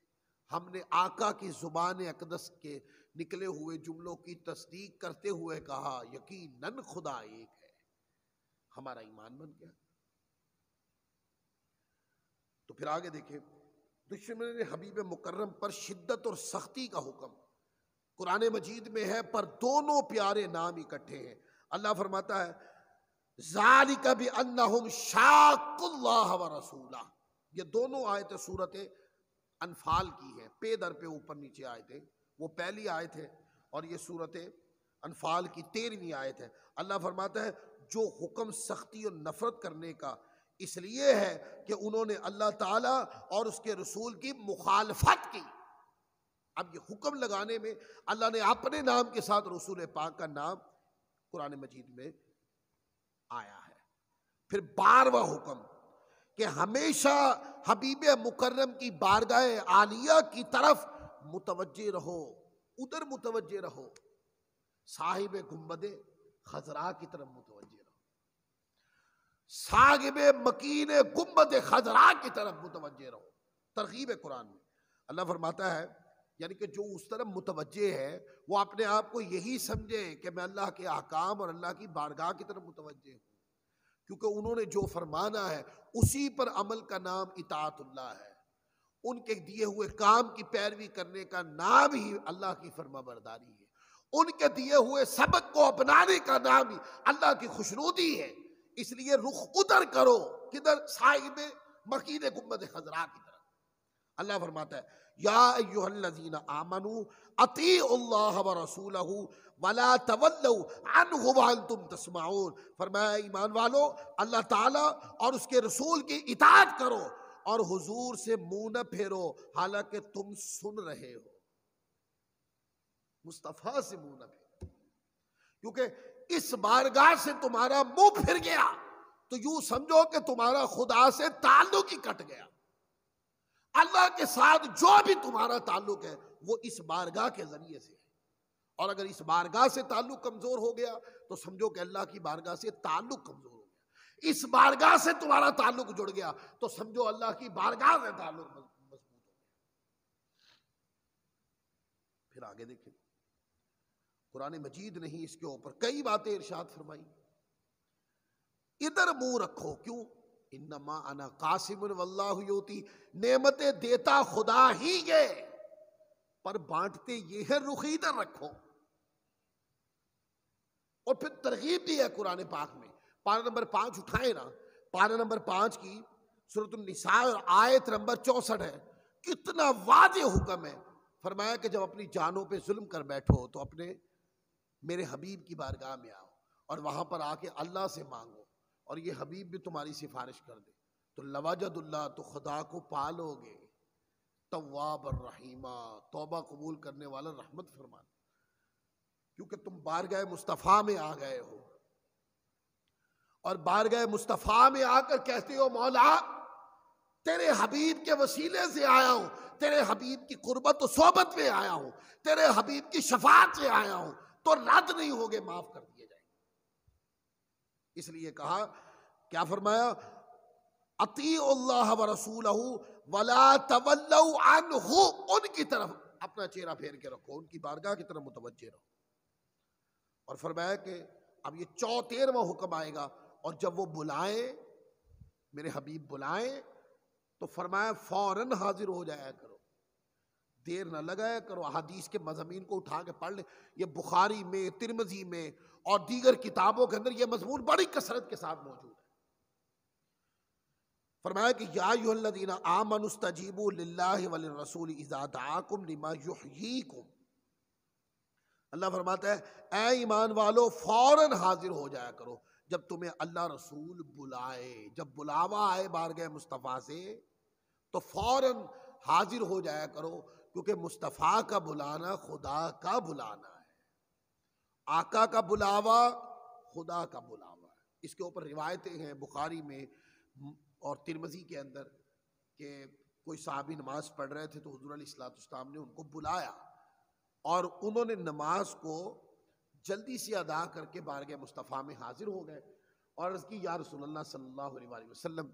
ہم نے آقا کی زبان اقدس کے نکلے ہوئے جملوں کی تصدیق کرتے ہوئے کہا یقیناً خدا ایک ہے، ہمارا ایمان بن گیا۔ تو پھر آگے دیکھیں، دشمن حبیب مکرم پر شدت اور سختی کا حکم قرآن مجید میں ہے، پر دونوں پیارے نام اکٹھے ہیں۔ اللہ فرماتا ہے ذالک بانہم شاقوا اللہ ورسولہ، یہ دونوں آیتیں سورت انفال کی ہیں، پے در پہ اوپر نیچے آیتیں، وہ پہلی آیت ہے اور یہ سورت انفال کی 13ویں آیت ہے۔ اللہ فرماتا ہے جو حکم سختی اور نفرت کرنے کا اس لیے ہے کہ انہوں نے اللہ تعالیٰ اور اس کے رسول کی مخالفت کی۔ اب یہ حکم لگانے میں اللہ نے اپنے نام کے ساتھ رسول پاک کا نام قرآن مجید میں آیا ہے۔ پھر 12واں حکم کہ ہمیشہ حبیب مکرم کی بارگاہ عالیہ کی طرف متوجہ رہو، ادھر متوجہ رہو، صاحب گنبد خضراء کی طرف متوجہ رہو، صاحب مکین گنبد خضراء کی طرف متوجہ رہو۔ ترغیب قرآن میں اللہ فرماتا ہے یعنی کہ جو اس طرف متوجہ ہے وہ اپنے آپ کو یہی سمجھے کہ میں اللہ کے احکام اور اللہ کی بارگاہ کی طرف متوجہ ہوں، کیونکہ انہوں نے جو فرمانا ہے اسی پر عمل کا نام اطاعت اللہ ہے، ان کے دیے ہوئے کام کی پیروی کرنے کا نام ہی اللہ کی فرما برداری ہے، ان کے دیے ہوئے سبق کو اپنانے کا نام ہی اللہ کی خوشنودی ہے۔ اس لیے رخ ادھر کرو، کدھر؟ صاحب مکین گنبد خضراء کی طرف۔ اللہ فرماتا ہے یا ایھا الذین آمنوا اطیعوا اللہ ورسولہ ولا تولوا عنہ وانتم تسمعون، فرمایا ایمان والو اللہ تعالیٰ اور اس کے رسول کی اطاعت کرو اور حضور سے منہ نہ پھیرو حالانکہ تم سن رہے ہو۔ مصطفیٰ سے منہ نہ پھیرو، کیونکہ اس بارگاہ سے تمہارا منہ پھر گیا تو یوں سمجھو کہ تمہارا خدا سے تعلق ہی کٹ گیا۔ اللہ کے ساتھ جو بھی تمہارا تعلق ہے وہ اس بارگاہ کے ذریعے سے ہے، اور اگر اس بارگاہ سے تعلق کمزور ہو گیا تو سمجھو کہ اللہ کی بارگاہ سے تعلق کمزور ہو گیا۔ اس بارگاہ سے تمہارا تعلق جڑ گیا تو سمجھو اللہ کی بارگاہ سے تعلق مضبوط ہو گیا۔ پھر آگے دیکھیں، قرآن مجید نہیں اس کے اوپر کئی باتیں ارشاد فرمائی۔ ادھر منہ رکھو، کیوں؟ انما انا قاسم واللہ یؤتی، نعمتیں دیتا خدا ہی ہے پر بانٹتے یہ ہے، رخ ادھر رکھو۔ اور پھر ترغیب دی ہے قرآن پاک میں، پارہ نمبر 5 اٹھائیں نا، پارہ نمبر 5 کی سورۃ النساء اور آیت نمبر 64 ہے، کتنا واضح حکم ہے۔ فرمایا کہ جب اپنی جانوں پہ ظلم کر بیٹھو تو اپنے میرے حبیب کی بارگاہ میں آؤ اور وہاں پر آ کے اللہ سے مانگو، اور یہ حبیب بھی تمہاری سفارش کر دے تو لوجد اللہ، تو خدا کو پالو گے، تواب الرحیمہ، توبہ قبول کرنے والا، رحمت فرمانا، کیونکہ تم بارگاہ مصطفیٰ میں آ گئے ہو، اور بارگاہ مصطفیٰ میں آ کر کہتے ہو مولا تیرے حبیب کے وسیلے سے آیا ہوں، تیرے حبیب کی قربت و صحبت میں آیا ہوں، تیرے حبیب کی شفاعت سے آیا ہوں، تو رد نہیں ہوگے، معاف کر دیے جائیں۔ اس لیے کہا، کیا فرمایا؟ اطیعوا اللہ ورسولہ وَلَا تَوَلَّوْا عَنْهُ، ان کی طرف اپنا چہرہ پھیر کے رکھو، ان کی بارگاہ کی طرف متوجہ رہو۔ اور فرمایا کہ اب یہ 74واں حکم آئے گا، اور جب وہ بلائیں، میرے حبیب بلائیں، تو فرمایا فوراً حاضر ہو جایا کرو، دیر نہ لگایا کرو۔ حدیث کے مضامین کو اٹھا کے پڑھ لیں، یہ بخاری میں، ترمذی میں اور دیگر کتابوں کے اندر یہ مضمون بڑی کثرت کے ساتھ موجود ہے۔ فرمایا کہ یا ایھا الذین آمنوا استجیبوا للہ وللرسول اذا دعاکم لما یحییکم، اللہ فرماتا ہے اے ایمان والو فوراً حاضر ہو جایا کرو جب تمہیں اللہ رسول بلائے، جب بلاوا آئے بارگاہ مصطفیٰ سے تو فوراً حاضر ہو جایا کرو، کیونکہ مصطفیٰ کا بلانا خدا کا بلانا ہے، آقا کا بلاوا خدا کا بلاوا ہے۔ اس کے اوپر روایتیں ہیں بخاری میں اور ترمذی کے اندر کہ کوئی صحابی نماز پڑھ رہے تھے تو حضور علیہ السلام نے ان کو بلایا، اور انہوں نے نماز کو جلدی سے ادا کر کے بارگاہ مصطفیٰ میں حاضر ہو گئے، اور عرض کی یا رسول اللہ صلی اللہ علیہ وسلم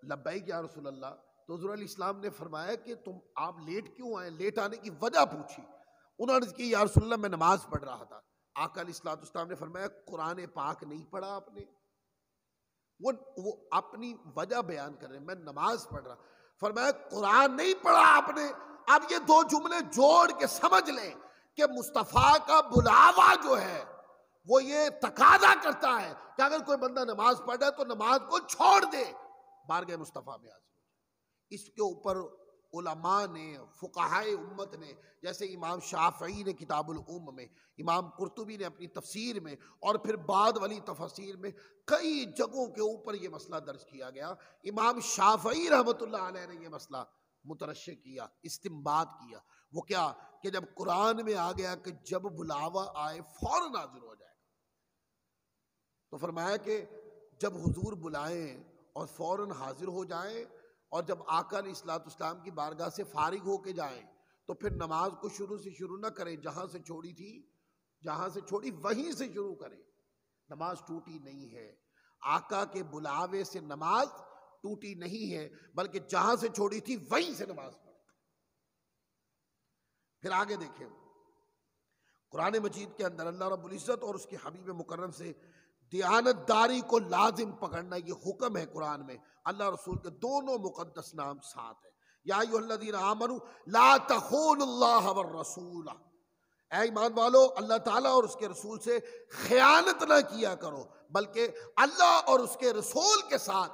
لبیک یا رسول اللہ۔ تو حضور علیہ السلام نے فرمایا کہ آپ لیٹ کیوں آئے، لیٹ آنے کی وجہ پوچھی۔ انہوں نے عرض کی یا رسول اللہ میں نماز پڑھ رہا تھا۔ آقا علیہ السلام نے فرمایا قرآن پاک نہیں پڑھا آپ نے؟ وہ اپنی وجہ بیان کر رہے ہیں، میں نماز پڑھ رہا۔ فرمایا قرآن نہیں پڑھا آپ نے؟ اب یہ دو جملے جوڑ کے سمجھ لیں کہ مصطفیٰ کا بلاوا جو ہے وہ یہ تقاضا کرتا ہے کہ اگر کوئی بندہ نماز پڑھ رہا ہے تو نماز کو چھوڑ دے، بارگاہ مصطفیٰ میں حاضر ہو جائے۔ اس کے اوپر علماء نے، فقہائے امت نے، جیسے امام شافعی نے کتاب الام میں، امام قرطبی نے اپنی تفسیر میں، اور پھر بعد والی تفاسیر میں کئی جگہوں کے اوپر یہ مسئلہ درج کیا گیا۔ امام شافعی رحمۃ اللہ علیہ نے یہ مسئلہ مترشح کیا، استنباط کیا۔ وہ کیا کہ جب قرآن میں آ گیا کہ جب بلاوا آئے فوراً حاضر ہو جائے گا، تو فرمایا کہ جب حضور بلائیں اور فوراً حاضر ہو جائیں، اور جب آقا علیہ السلام کی بارگاہ سے فارغ ہو کے جائیں تو پھر نماز کو شروع سے شروع نہ کریں، جہاں سے چھوڑی تھی، جہاں سے چھوڑی وہیں سے شروع کریں۔ نماز ٹوٹی نہیں ہے، آقا کے بلاوے سے نماز ٹوٹی نہیں ہے، بلکہ جہاں سے چھوڑی تھی وہیں سے نماز پڑھیں۔ پھر آگے دیکھیں، قرآن مجید کے اندر اللہ رب العزت اور اس کے حبیب مکرم سے دیانت داری کو لازم پکڑنا یہ حکم ہے۔ قرآن میں اللہ رسول کے دونوں مقدس نام ساتھ ہیں، یا ایھا الذین آمنوا لا تخونوا اللہ والرسول، اے ایمان والو اللہ تعالیٰ اور اس کے رسول سے خیانت نہ کیا کرو، بلکہ اللہ اور اس کے رسول کے ساتھ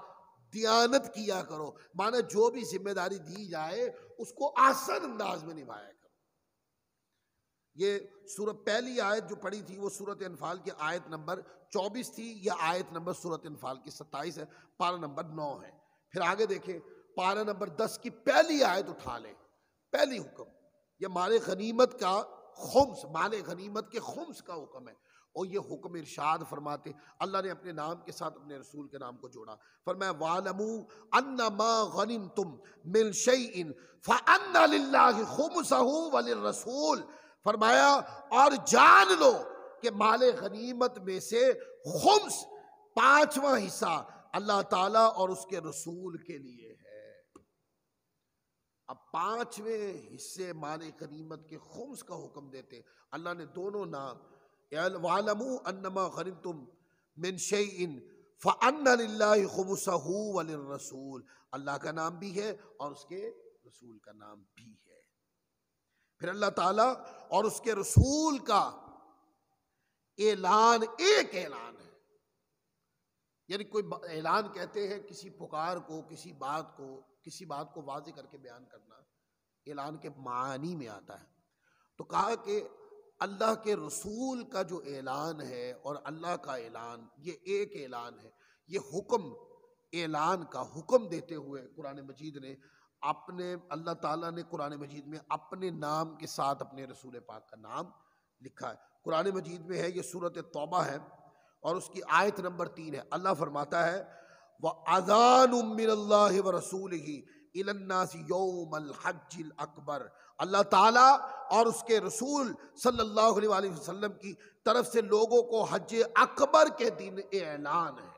دیانت کیا کرو، مانا جو بھی ذمہ داری دی جائے اس کو آسان انداز میں نبھایا کرو۔ یہ سورت پہلی آیت جو پڑھی تھی وہ سورت انفال کی آیت نمبر 24 تھی، یا آیت نمبر سورت انفال کی 27 ہے، پارہ نمبر 9 ہے۔ پھر آگے دیکھیں پارہ نمبر 10 کی پہلی آیت اٹھا لیں، پہلی حکم یہ مال غنیمت کا خمس، مال غنیمت کے خمس کا حکم ہے، اور یہ حکم ارشاد فرماتے اللہ نے اپنے نام کے ساتھ اپنے رسول کے نام کو جوڑا۔ فرمایا وَاعْلَمُوا أَنَّمَا غَنِمْتُم مِّن شَيْءٍ فَأَنَّ لِلَّهِ خُمُسَهُ وَلِلرَّسُولِ، فرمایا اور جان لو کہ مال غنیمت میں سے خمس، 5واں حصہ اللہ تعالیٰ اور اس کے رسول کے لیے ہے۔ اب 5ویں حصے مال غنیمت کے خمس کا حکم دیتے اللہ نے دونوں نام، وَاعْلَمُوا أَنَّمَا غَنِمْتُم مِّن شَيْءٍ فَأَنَّ لِلَّهِ خُمُسَهُ وَلِلرَّسُولِ، اللہ کا نام بھی ہے اور اس کے رسول کا نام بھی ہے۔ پھر اللہ تعالیٰ اور اس کے رسول کا اعلان ایک اعلان ہے، یعنی کوئی اعلان کہتے ہیں کسی پکار کو، کسی بات کو واضح کر کے بیان کرنا، اعلان کے معانی میں آتا ہے۔ تو کہا کہ اللہ کے رسول کا جو اعلان ہے اور اللہ کا اعلان یہ ایک اعلان ہے۔ یہ حکم اعلان کا حکم دیتے ہوئے قرآن مجید نے اللہ تعالیٰ نے قرآن مجید میں اپنے نام کے ساتھ اپنے رسول پاک کا نام لکھا ہے۔ قرآن مجید میں ہے، یہ سورۃ توبہ ہے اور اس کی آیت نمبر 3 ہے۔ اللہ فرماتا ہے وَأَذَانٌ مِّنَ اللَّهِ وَرَسُولِهِ إِلَى النَّاسِ يَوْمَ الْحَجِّ الْأَكْبَرِ، اللہ تعالیٰ اور اس کے رسول صلی اللہ علیہ وسلم کی طرف سے لوگوں کو حج اکبر کے دن اعلان ہے۔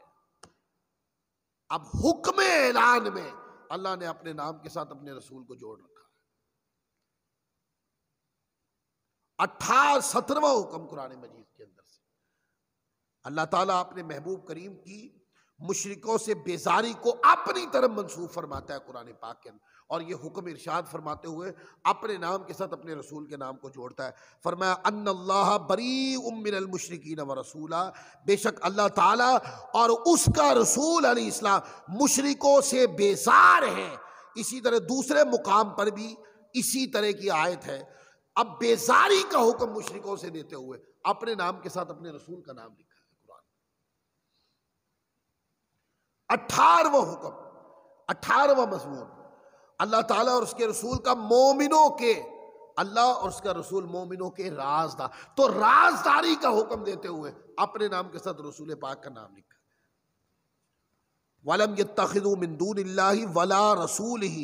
اب حکم اعلان میں اللہ نے اپنے نام کے ساتھ اپنے رسول کو جوڑ رکھا ہے۔ 17واں حکم قرآن مجید کے اندر سے اللہ تعالیٰ اپنے محبوب کریم کی مشرکوں سے بیزاری کو اپنی طرف منسوخ فرماتا ہے قرآن پاک کے اندر، اور یہ حکم ارشاد فرماتے ہوئے اپنے نام کے ساتھ اپنے رسول کے نام کو جوڑتا ہے۔ فرمایا ان اللہ بریء من المشرکین ورسولہ، بے شک اللہ تعالیٰ اور اس کا رسول علیہ السلام مشرکوں سے بیزار ہیں۔ اسی طرح دوسرے مقام پر بھی اسی طرح کی آیت ہے۔ اب بیزاری کا حکم مشرکوں سے دیتے ہوئے اپنے نام کے ساتھ اپنے رسول کا نام لکھا ہے قرآن۔ 18واں حکم، 18واں مضمون، اللہ تعالیٰ اور اس کے رسول کا مومنوں کے، اللہ اور اس کا رسول مومنوں کے رازدار، تو رازداری کا حکم دیتے ہوئے اپنے نام کے ساتھ رسول پاک کا نام لکھا۔ وَلَمْ يَتَّخِذُوا مِن دُونِ اللَّهِ وَلَا رَسُولِهِ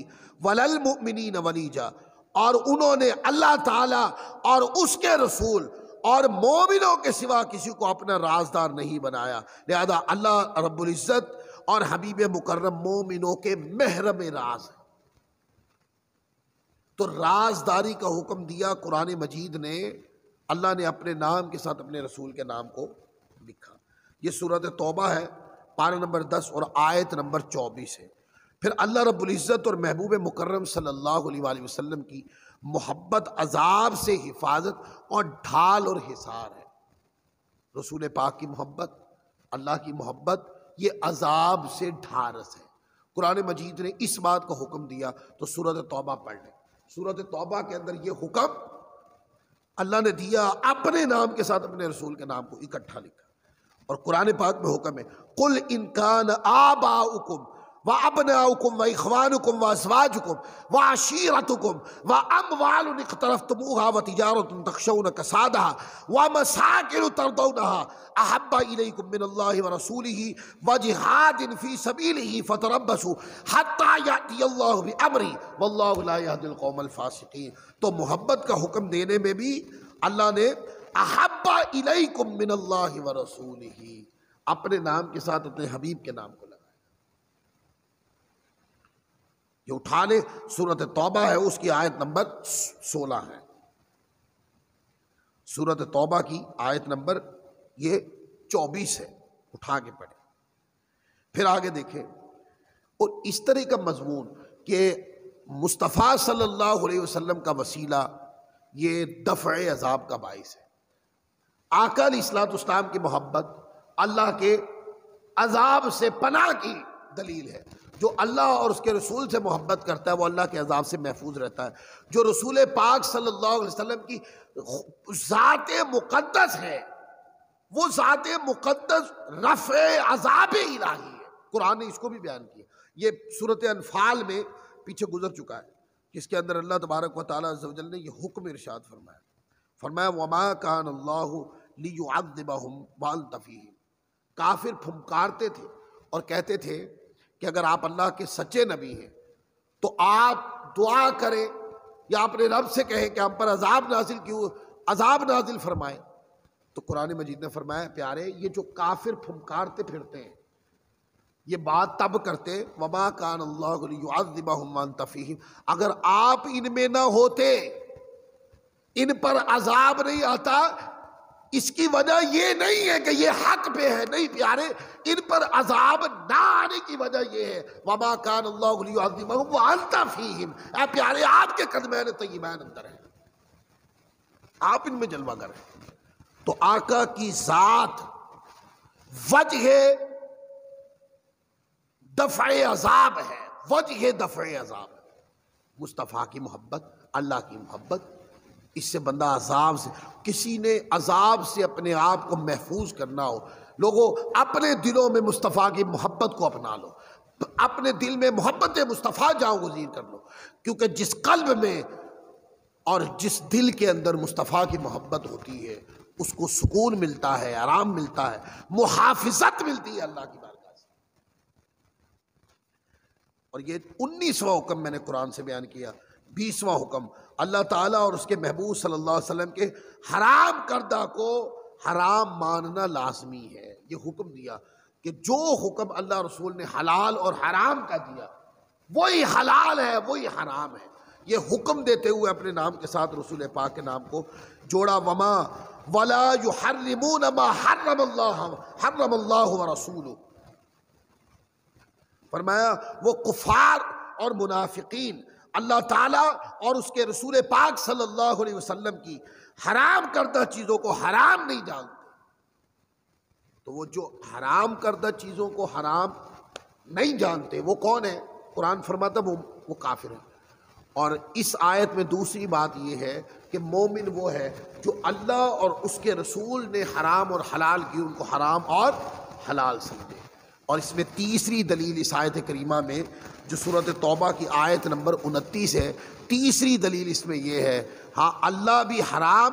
وَلَا الْمُؤْمِنِينَ وَلِيجًا، اور انہوں نے اللہ تعالیٰ اور اس کے رسول اور مومنوں کے سوا کسی کو اپنا رازدار نہیں بنایا، لہذا اللہ رب العزت اور حبیب مکرم مومنوں کے محرم راز ہے۔ تو رازداری کا حکم دیا قرآن مجید نے، اللہ نے اپنے نام کے ساتھ اپنے رسول کے نام کو لکھا۔ یہ سورۃ توبہ ہے، پارہ نمبر 10 اور آیت نمبر 24 ہے۔ پھر اللہ رب العزت اور محبوب مکرم صلی اللہ علیہ وآلہ وسلم کی محبت عذاب سے حفاظت اور ڈھال اور حصار ہے۔ رسول پاک کی محبت، اللہ کی محبت، یہ عذاب سے ڈھارس ہے۔ قرآن مجید نے اس بات کا حکم دیا تو سورۃ توبہ پڑھ لیں۔ سورۃ توبہ کے اندر یہ حکم اللہ نے دیا، اپنے نام کے ساتھ اپنے رسول کے نام کو اکٹھا لکھا۔ اور قرآن پاک میں حکم ہے قُلْ إِنْ كَانَ آبَاؤُكُمْ وَأَبْنَاؤُكُمْ وَإِخْوَانُكُمْ وَأَزْوَاجُكُمْ وَعَشِيرَتُكُمْ وَأَمْوَالٌ اقْتَرَفْتُمُوهَا وَتِجَارَةٌ تَخْشَوْنَ كَسَادَهَا وَمَسَاكِنُ تَرْضَوْنَهَا أَحَبَّ إِلَيْكُم مِّنَ اللَّهِ وَرَسُولِهِ وَجِهَادٍ فِي سَبِيلِهِ فَتَرَبَّصُوا حَتَّىٰ يَأْتِيَ اللَّهُ بِأَمْرِهِ وَاللَّهُ لَا يَهْدِي الْقَوْمَ الْفَاسِقِينَ۔ تو محبت کا حکم دینے میں بھی اللہ نے احب الیکم من اللہ ورسولہ، اپنے نام کے ساتھ اپنے حبیب کے نام کو لگایا۔ یہ اٹھا لے، سورۃ توبہ ہے، اس کی آیت نمبر 16 ہے۔ سورۃ توبہ کی آیت نمبر یہ 24 ہے، اٹھا کے پڑھیں۔ پھر آگے دیکھیں، اور اس طرح کا مضمون کہ مصطفیٰ صلی اللہ علیہ وسلم کا وسیلہ یہ دفع عذاب کا باعث ہے۔ آقا علیہ الصلوۃ والسلام کی محبت اللہ کے عذاب سے پناہ کی دلیل ہے۔ جو اللہ اور اس کے رسول سے محبت کرتا ہے وہ اللہ کے عذاب سے محفوظ رہتا ہے۔ جو رسول پاک صلی اللہ علیہ وسلم کی ذات مقدس ہے، وہ ذات مقدس رفع عذاب الہی ہے۔ قرآن نے اس کو بھی بیان کیا، یہ سورۃ انفال میں پیچھے گزر چکا ہے، جس کے اندر اللہ تبارک و تعالیٰ عز و جل نے یہ حکم ارشاد فرمایا۔ فرمایا وَمَا كَانَ اللَّهُ لِيُعَذِّبَهُمْ وَأَنْتَ فِيهِمْ۔ کافر پھنکارتے تھے اور کہتے تھے کہ اگر آپ اللہ کے سچے نبی ہیں تو آپ دعا کریں یا اپنے رب سے کہیں کہ ہم پر عذاب نازل فرمائیں۔ تو قرآن مجید نے فرمایا پیارے، یہ جو کافر پھنکارتے پھرتے ہیں یہ بات تب کرتے وَمَا كَانَ اللَّهُ لِيُعَذِّبَهُمْ وَأَنْتَ فِيهِمْ، اگر آپ ان میں نہ ہوتے، ان پر عذاب نہیں آتا، اس کی وجہ یہ نہیں ہے کہ یہ حق پہ ہے، نہیں پیارے، ان پر عذاب نہ آنے کی وجہ یہ ہے وَمَا كَانَ اللَّهُ لِيُعَذِّبَهُمْ وَأَنْتَ فِيهِمْ، اے پیارے آپ کے قدمین طیبین اندر ہیں، آپ ان میں جلوہ گر ہیں۔ تو آقا کی ذات وجہ دفع عذاب ہے، وجہ دفع عذاب ہے۔ مصطفیٰ کی محبت، اللہ کی محبت، اس سے بندہ عذاب سے، کسی نے عذاب سے اپنے آپ کو محفوظ کرنا ہو، لوگوں اپنے دلوں میں مصطفیٰ کی محبت کو اپنا لو، اپنے دل میں محبت مصطفیٰ جاؤ گزین کر لو، کیونکہ جس قلب میں اور جس دل کے اندر مصطفیٰ کی محبت ہوتی ہے اس کو سکون ملتا ہے، آرام ملتا ہے، محافظت ملتی ہے اللہ کی بارگاہ سے۔ اور یہ 19واں حکم میں نے قرآن سے بیان کیا۔ 20واں حکم، اللہ تعالیٰ اور اس کے محبوب صلی اللہ علیہ وسلم کے حرام کردہ کو حرام ماننا لازمی ہے۔ یہ حکم دیا کہ جو حکم اللہ رسول نے حلال اور حرام کا دیا وہی حلال ہے وہی حرام ہے، یہ حکم دیتے ہوئے اپنے نام کے ساتھ رسول پاک کے نام کو جوڑا۔ وما ولا يحرمون ما حرم اللہ ورسولہ، فرمایا وہ کفار اور منافقین اللہ تعالیٰ اور اس کے رسول پاک صلی اللہ علیہ وسلم کی حرام کردہ چیزوں کو حرام نہیں جانتے، تو وہ جو حرام کردہ چیزوں کو حرام نہیں جانتے وہ کون ہے؟ قرآن فرماتا وہ کافر ہے۔ اور اس آیت میں دوسری بات یہ ہے کہ مومن وہ ہے جو اللہ اور اس کے رسول نے حرام اور حلال کی ان کو حرام اور حلال سمجھے۔ اور اس میں تیسری دلیل اس آیت کریمہ میں جو سورۃ توبہ کی آیت نمبر 29 ہے، تیسری دلیل اس میں یہ ہے، ہاں اللہ بھی حرام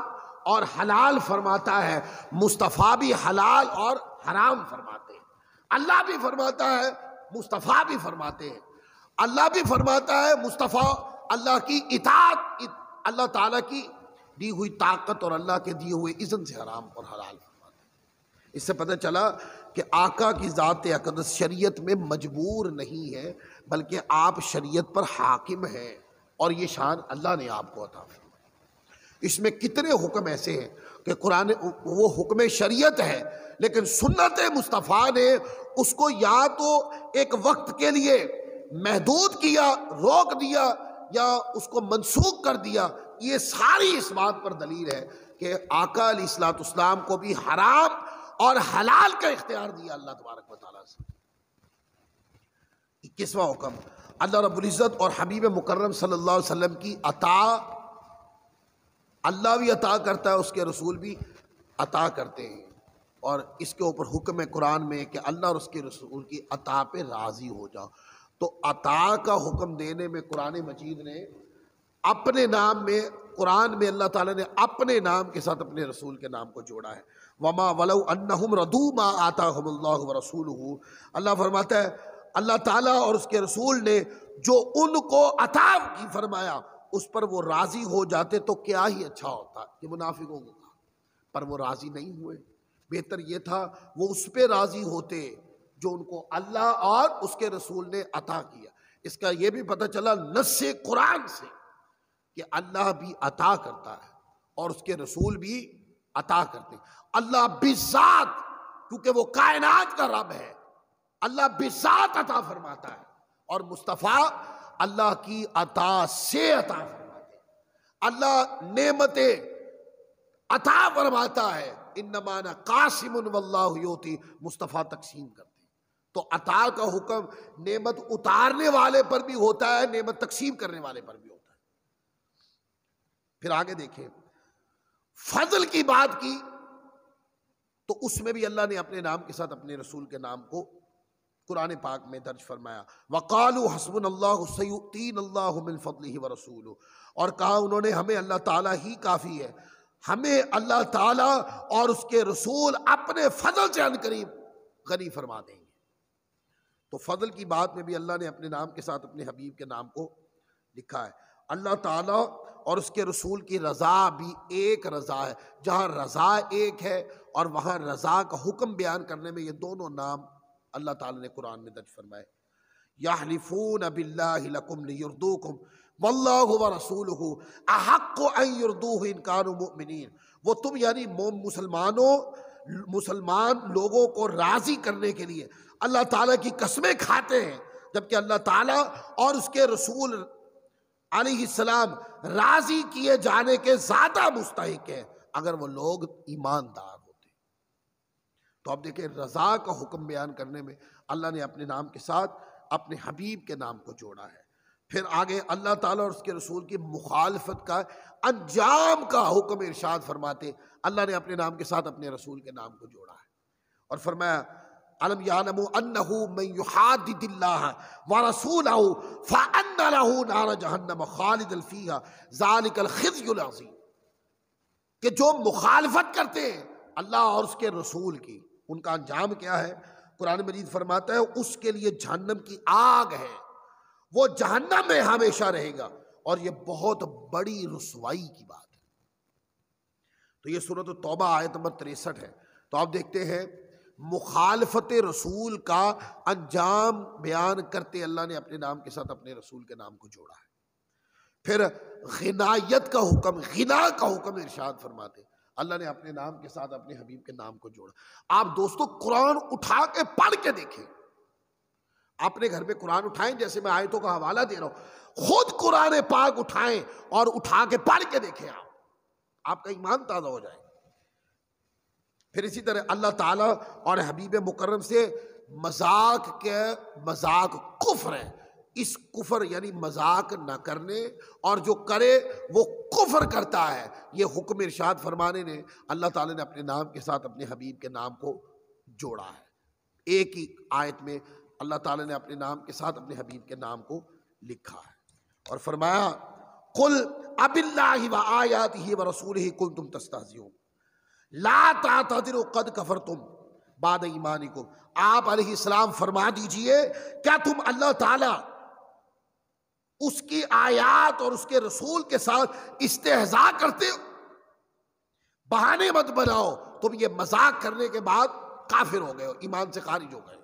اور حلال فرماتا ہے، مصطفیٰ بھی حلال اور حرام فرماتے ہیں۔ اللہ بھی فرماتا ہے، مصطفیٰ بھی فرماتے ہیں۔ اللہ بھی فرماتا ہے، مصطفیٰ اللہ کی اطاعت، اللہ تعالیٰ کی دی ہوئی طاقت اور اللہ کے دیے ہوئے اذن سے حرام اور حلال فرماتے ہیں۔ اس سے پتہ چلا کہ آقا کی ذات اقدس شریعت میں مجبور نہیں ہے، بلکہ آپ شریعت پر حاکم ہیں، اور یہ شان اللہ نے آپ کو عطا فرمائی۔ اس میں کتنے حکم ایسے ہیں کہ قرآن وہ حکم شریعت ہے، لیکن سنت مصطفیٰ نے اس کو یا تو ایک وقت کے لیے محدود کیا، روک دیا، یا اس کو منسوخ کر دیا۔ یہ ساری اس بات پر دلیل ہے کہ آقا علیہ الصلوۃ والسلام کو بھی حرام اور حلال کا اختیار دیا اللہ تبارک و تعالیٰ سے۔ 21واں حکم، اللہ رب العزت اور حبیب مکرم صلی اللہ علیہ وسلم کی عطا، اللہ بھی عطا کرتا ہے، اس کے رسول بھی عطا کرتے ہیں، اور اس کے اوپر حکم ہے قرآن میں کہ اللہ اور اس کے رسول کی عطا پہ راضی ہو جاؤ۔ تو عطا کا حکم دینے میں قرآن مجید نے اپنے نام میں، قرآن میں اللہ تعالیٰ نے اپنے نام کے ساتھ اپنے رسول کے نام کو جوڑا ہے۔ وما ولو انہم رضوا ما آتاہم اللہ ورسولہ، اللہ فرماتا ہے اللہ تعالیٰ اور اس کے رسول نے جو ان کو عطا کی فرمایا اس پر وہ راضی ہو جاتے تو کیا ہی اچھا ہوتا۔ کہ منافقوں کو کہا، پر وہ راضی نہیں ہوئے، بہتر یہ تھا وہ اس پہ راضی ہوتے جو ان کو اللہ اور اس کے رسول نے عطا کیا۔ اس کا یہ بھی پتہ چلا نص قرآن سے کہ اللہ بھی عطا کرتا ہے اور اس کے رسول بھی عطا کرتے ہیں۔ اللہ بذات، کیونکہ وہ کائنات کا رب ہے، اللہ بذات عطا فرماتا ہے، اور مصطفیٰ اللہ کی عطا سے عطا فرماتے ہیں۔ اللہ نعمتیں عطا فرماتا ہے، انما انا قاسم واللہ یؤتی، مصطفیٰ تقسیم کرتے ہیں۔ تو عطا کا حکم نعمت اتارنے والے پر بھی ہوتا ہے، نعمت تقسیم کرنے والے پر بھی ہوتا ہے۔ پھر آگے دیکھیں، فضل کی بات کی تو اس میں بھی اللہ نے اپنے نام کے ساتھ اپنے رسول کے نام کو قرآن پاک میں درج فرمایا۔ وَقَالُوا حَسْبُنَا اللَّهُ سَيُؤْتِينَ اللَّهُ مِن فَضْلِهِ وَرَسُولُهُ، اور کہا انہوں نے ہمیں اللہ تعالیٰ ہی کافی ہے، ہمیں اللہ تعالیٰ اور اس کے رسول اپنے فضل سے عنقریب غنی فرما دیں گے۔ تو فضل کی بات میں بھی اللہ نے اپنے نام کے ساتھ اپنے حبیب کے نام کو لکھا ہے۔ اللہ تعالیٰ اور اس کے رسول کی رضا بھی ایک رضا ہے، جہاں رضا ایک ہے اور وہاں رضا کا حکم بیان کرنے میں یہ دونوں نام اللہ تعالیٰ نے قرآن میں درج فرمائے۔ یحلفون باللہ لکم لیردوکم واللہ ورسولہ احق ان یردوہ ان کانوا مؤمنین، وہ تم یعنی مسلمان لوگوں کو راضی کرنے کے لیے اللہ تعالیٰ کی قسمیں کھاتے ہیں، جبکہ اللہ تعالیٰ اور اس کے رسول علیہ السلام راضی کیے جانے کے زیادہ مستحق ہیں اگر وہ لوگ ایماندار ہوتے۔ تو اب دیکھیں رضا کا حکم بیان کرنے میں اللہ نے اپنے نام کے ساتھ اپنے حبیب کے نام کو جوڑا ہے۔ پھر آگے اللہ تعالیٰ اور اس کے رسول کی مخالفت کا انجام کا حکم ارشاد فرماتے اللہ نے اپنے نام کے ساتھ اپنے رسول کے نام کو جوڑا ہے، اور فرمایا علم یعلموا انہ من یحادد اللہ ورسولہ فان لہ نار جہنم خالدا فیہا ذلک الخزی العظیم، کہ جو مخالفت کرتے ہیں اللہ اور اس کے رسول کی ان کا انجام کیا ہے؟ قرآن مجید فرماتا ہے اس کے لیے جہنم کی آگ ہے، وہ جہنم میں ہمیشہ رہے گا، اور یہ بہت بڑی رسوائی کی بات ہے۔ تو یہ سورۃ التوبہ آیت نمبر 63 ہے۔ تو آپ دیکھتے ہیں مخالفت رسول کا انجام بیان کرتے اللہ نے اپنے نام کے ساتھ اپنے رسول کے نام کو جوڑا ہے۔ پھر غنایت کا حکم، غنا کا حکم ارشاد فرماتے اللہ نے اپنے نام کے ساتھ اپنے حبیب کے نام کو جوڑا۔ آپ دوستو قرآن اٹھا کے پڑھ کے دیکھیں، اپنے گھر میں قرآن اٹھائیں، جیسے میں آیتوں کا حوالہ دے رہا ہوں، خود قرآن پاک اٹھائیں اور اٹھا کے پڑھ کے دیکھیں، آپ کا ایمان تازہ ہو جائے۔ پھر اسی طرح اللہ تعالیٰ اور حبیب مکرم سے مذاق کفر ہے، اس کفر یعنی مذاق نہ کرنے، اور جو کرے وہ کفر کرتا ہے، یہ حکم ارشاد فرمانے نے اللہ تعالیٰ نے اپنے نام کے ساتھ اپنے حبیب کے نام کو جوڑا ہے۔ ایک ہی آیت میں اللہ تعالیٰ نے اپنے نام کے ساتھ اپنے حبیب کے نام کو لکھا ہے، اور فرمایا قل اب اللہ وآیاتہ ورسولہ کنتم تستہزئون لا تعتذروا قد کفرتم بعد ایمانکم۔ آپ علیہ السلام فرما دیجئے، کیا تم اللہ تعالیٰ اس کی آیات اور اس کے رسول کے ساتھ استہزاء کرتے ہو؟ بہانے مت بناؤ، تم یہ مذاق کرنے کے بعد کافر ہو گئے ہو، ایمان سے خارج ہو گئے ہو۔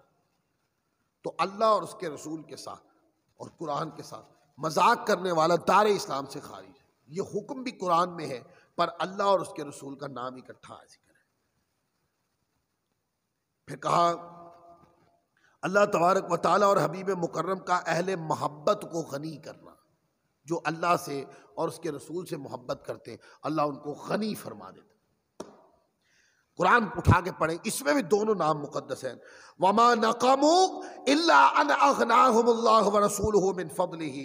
تو اللہ اور اس کے رسول کے ساتھ اور قرآن کے ساتھ مذاق کرنے والا دار اسلام سے خارج ہے۔ یہ حکم بھی قرآن میں ہے، پر اللہ اور اس کے رسول کا نام اکٹھا ذکر ہے۔ پھر کہا اللہ تبارک و تعالیٰ اور حبیب مکرم کا اہل محبت کو غنی کرنا، جو اللہ سے اور اس کے رسول سے محبت کرتے ہیں اللہ ان کو غنی فرما دیتا۔ قرآن اٹھا کے پڑھیں، اس میں بھی دونوں نام مقدس ہیں۔ وَمَا نَقَمُوا إِلَّا أَنْ أَغْنَاهُمُ اللَّهُ وَرَسُولُهُ مِنْ فَضْلِهِ،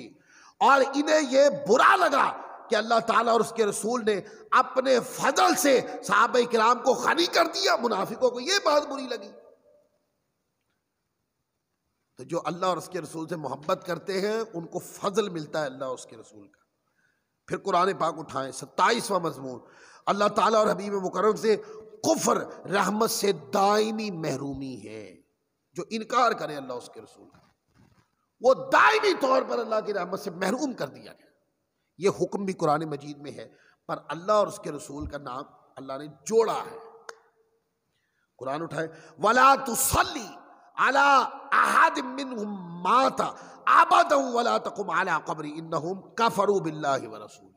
اور انہیں یہ برا لگا کہ اللہ تعالیٰ اور اس کے رسول نے اپنے فضل سے صحابہ کرام کو غنی کر دیا۔ منافقوں کو یہ بات بری لگی۔ تو جو اللہ اور اس کے رسول سے محبت کرتے ہیں ان کو فضل ملتا ہے اللہ اور اس کے رسول کا۔ پھر قرآن پاک اٹھائیں، 27واں مضمون، اللہ تعالیٰ اور حبیب مکرم سے کفر رحمت سے دائمی محرومی ہے۔ جو انکار کرے اللہ اس کے رسول کا، وہ دائمی طور پر اللہ کی رحمت سے محروم کر دیا گیا۔ یہ حکم بھی قرآن مجید میں ہے، پر اللہ اور اس کے رسول کا نام اللہ نے جوڑا ہے۔ قرآن اٹھائے، وَلَا تُصَلِّ عَلَىٰ أَحَدٍ مِّنْهُمْ مَاتَ أَبَدًا وَلَا تَقُمْ عَلَىٰ قَبْرِهِ إِنَّهُمْ كَفَرُوا بِاللَّهِ وَرَسُولِهِ۔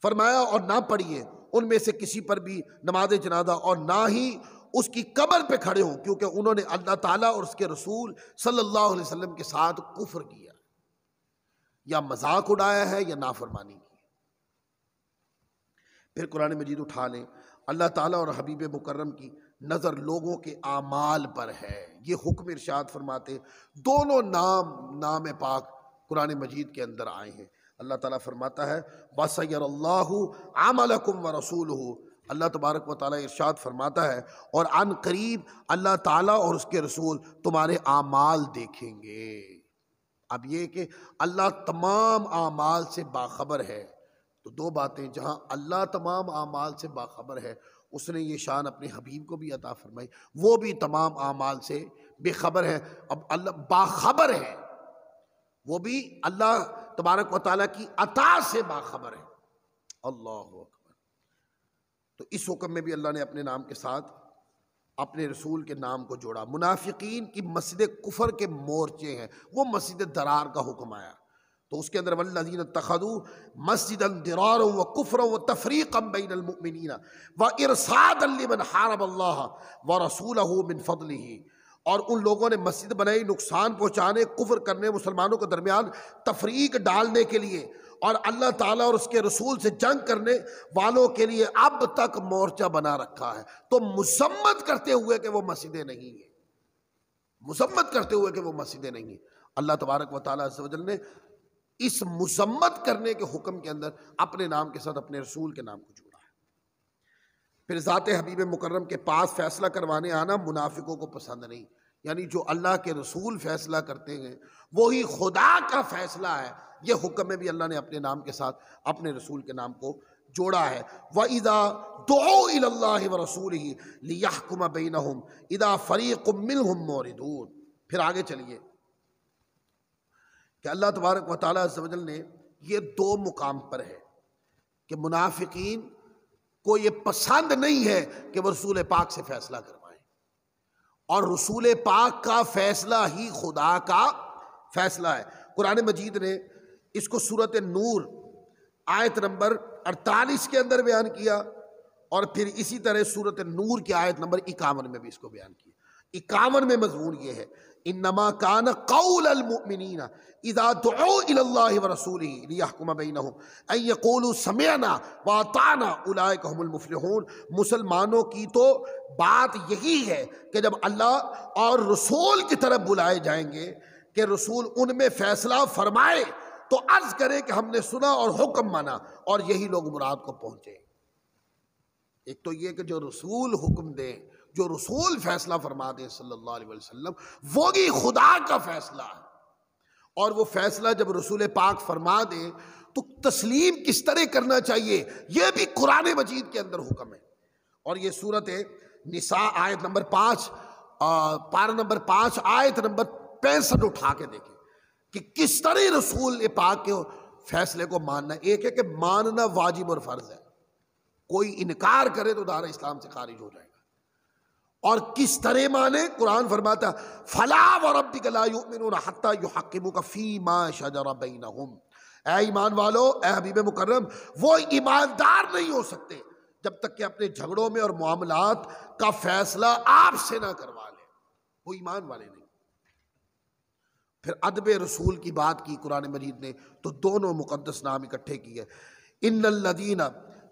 فرمایا اور نہ پڑھیے ان میں سے کسی پر بھی نماز جنازہ، اور نہ ہی اس کی قبر پہ کھڑے ہوں، کیونکہ انہوں نے اللہ تعالیٰ اور اس کے رسول صلی اللہ علیہ وسلم کے ساتھ کفر کیا، یا مذاق اڑایا ہے یا نافرمانی کی۔ پھر قرآن مجید اٹھا لیں، اللہ تعالیٰ اور حبیب مکرم کی نظر لوگوں کے اعمال پر ہے، یہ حکم ارشاد فرماتے۔ دونوں نام پاک قرآن مجید کے اندر آئے ہیں۔ اللہ تعالیٰ فرماتا ہے وَسَيَرَ اللَّهُ عَمَلَكُمْ وَرَسُولُهُ، اللہ تبارک و تعالیٰ ارشاد فرماتا ہے اور عن قریب اللہ تعالیٰ اور اس کے رسول تمہارے اعمال دیکھیں گے۔ اب یہ کہ اللہ تمام اعمال سے باخبر ہے، تو دو باتیں، جہاں اللہ تمام اعمال سے باخبر ہے اس نے یہ شان اپنے حبیب کو بھی عطا فرمائی، وہ بھی تمام اعمال سے بے خبر ہے۔ اب اللہ باخبر ہے، وہ بھی اللہ تبارک و تعالیٰ کی عطا سے باخبر ہے۔ اللہ اکبر۔ تو اس حکم میں بھی اللہ نے اپنے نام کے ساتھ اپنے رسول کے نام کو جوڑا۔ منافقین کی مسجد کفر کے مورچے ہیں، وہ مسجد درار کا حکم آیا تو اس کے اندر والذین اتخذوا مسجدا ضرارا وکفرا وتفریقا بین المؤمنین وارصادا لمن حارب اللہ ورسولہ من فضلہ، اور ان لوگوں نے مسجد بنائی نقصان پہنچانے، کفر کرنے، مسلمانوں کے درمیان تفریق ڈالنے کے لیے، اور اللہ تعالیٰ اور اس کے رسول سے جنگ کرنے والوں کے لیے اب تک مورچہ بنا رکھا ہے۔ تو مذمت کرتے ہوئے کہ وہ مسجدیں نہیں ہیں، مذمت کرتے ہوئے کہ وہ مسجدیں نہیں ہیں، اللہ تبارک و تعالیٰ عز و جل نے اس مذمت کرنے کے حکم کے اندر اپنے نام کے ساتھ اپنے رسول کے نام کو جوڑا ہے۔ پھر ذات حبیب مکرم کے پاس فیصلہ کروانے آنا منافقوں کو پسند نہیں، یعنی جو اللہ کے رسول فیصلہ کرتے ہیں وہی خدا کا فیصلہ ہے۔ یہ حکم میں بھی اللہ نے اپنے نام کے ساتھ اپنے رسول کے نام کو جوڑا ہے۔ وَإِذَا دُعُوا إِلَى اللَّهِ وَرَسُولِهِ لِيَحْكُمَ بَيْنَهُمْ إِذَا فَرِيقٌ مِّنْهُمْ مُعْرِضُونَ۔ پھر آگے چلیے کہ اللہ تبارک و تعالیٰ عز و جل نے یہ دو مقام پر ہے کہ منافقین کو یہ پسند نہیں ہے کہ وہ رسول پاک سے فیصلہ کروائیں، اور رسول پاک کا فیصلہ ہی خدا کا فیصلہ ہے۔ قرآن مجید نے اس کو سورۃ نور آیت نمبر 48 کے اندر بیان کیا، اور پھر اسی طرح سورۃ نور کی آیت نمبر 51 میں بھی اس کو بیان کیا۔ 51 میں مضمون یہ ہے، انما کان قول المؤمنین اذا دعوا الی اللہ ورسولہ لیحکم بینہم ان یقولوا سمعنا واطعنا اولئک هم المفلحون۔ مسلمانوں کی تو بات یہی ہے کہ جب اللہ اور رسول کی طرف بلائے جائیں گے کہ رسول ان میں فیصلہ فرمائے تو عرض کرے کہ ہم نے سنا اور حکم مانا، اور یہی لوگ مراد کو پہنچے۔ ایک تو یہ کہ جو رسول حکم دے، جو رسول فیصلہ فرما دے صلی اللہ علیہ وسلم، وہی خدا کا فیصلہ ہے، اور وہ فیصلہ جب رسول پاک فرما دے تو تسلیم کس طرح کرنا چاہیے یہ بھی قرآن مجید کے اندر حکم ہے۔ اور یہ سورۃ نساء آیت نمبر 5 پارہ نمبر 5 آیت نمبر 65 اٹھا کے دیکھیں کہ کس طرح رسول پاک کے فیصلے کو ماننا۔ ایک ہے کہ ماننا واجب اور فرض ہے، کوئی انکار کرے تو دائرہ اسلام سے خارج ہو جائے گا، اور کس طرح مانے؟ قرآن فرماتا ہے فلا وربک لا یؤمنون حتی یحکموک فیما شجر بینہم۔ اے ایمان والو، اے حبیب مکرم، وہ ایماندار نہیں ہو سکتے جب تک کہ اپنے جھگڑوں میں اور معاملات کا فیصلہ آپ سے نہ کروا لیں، وہ ایمان والے نہیں۔ پھر ادب رسول کی بات کی قرآن مجید نے تو دونوں مقدس نام اکٹھے کیے، ان الذین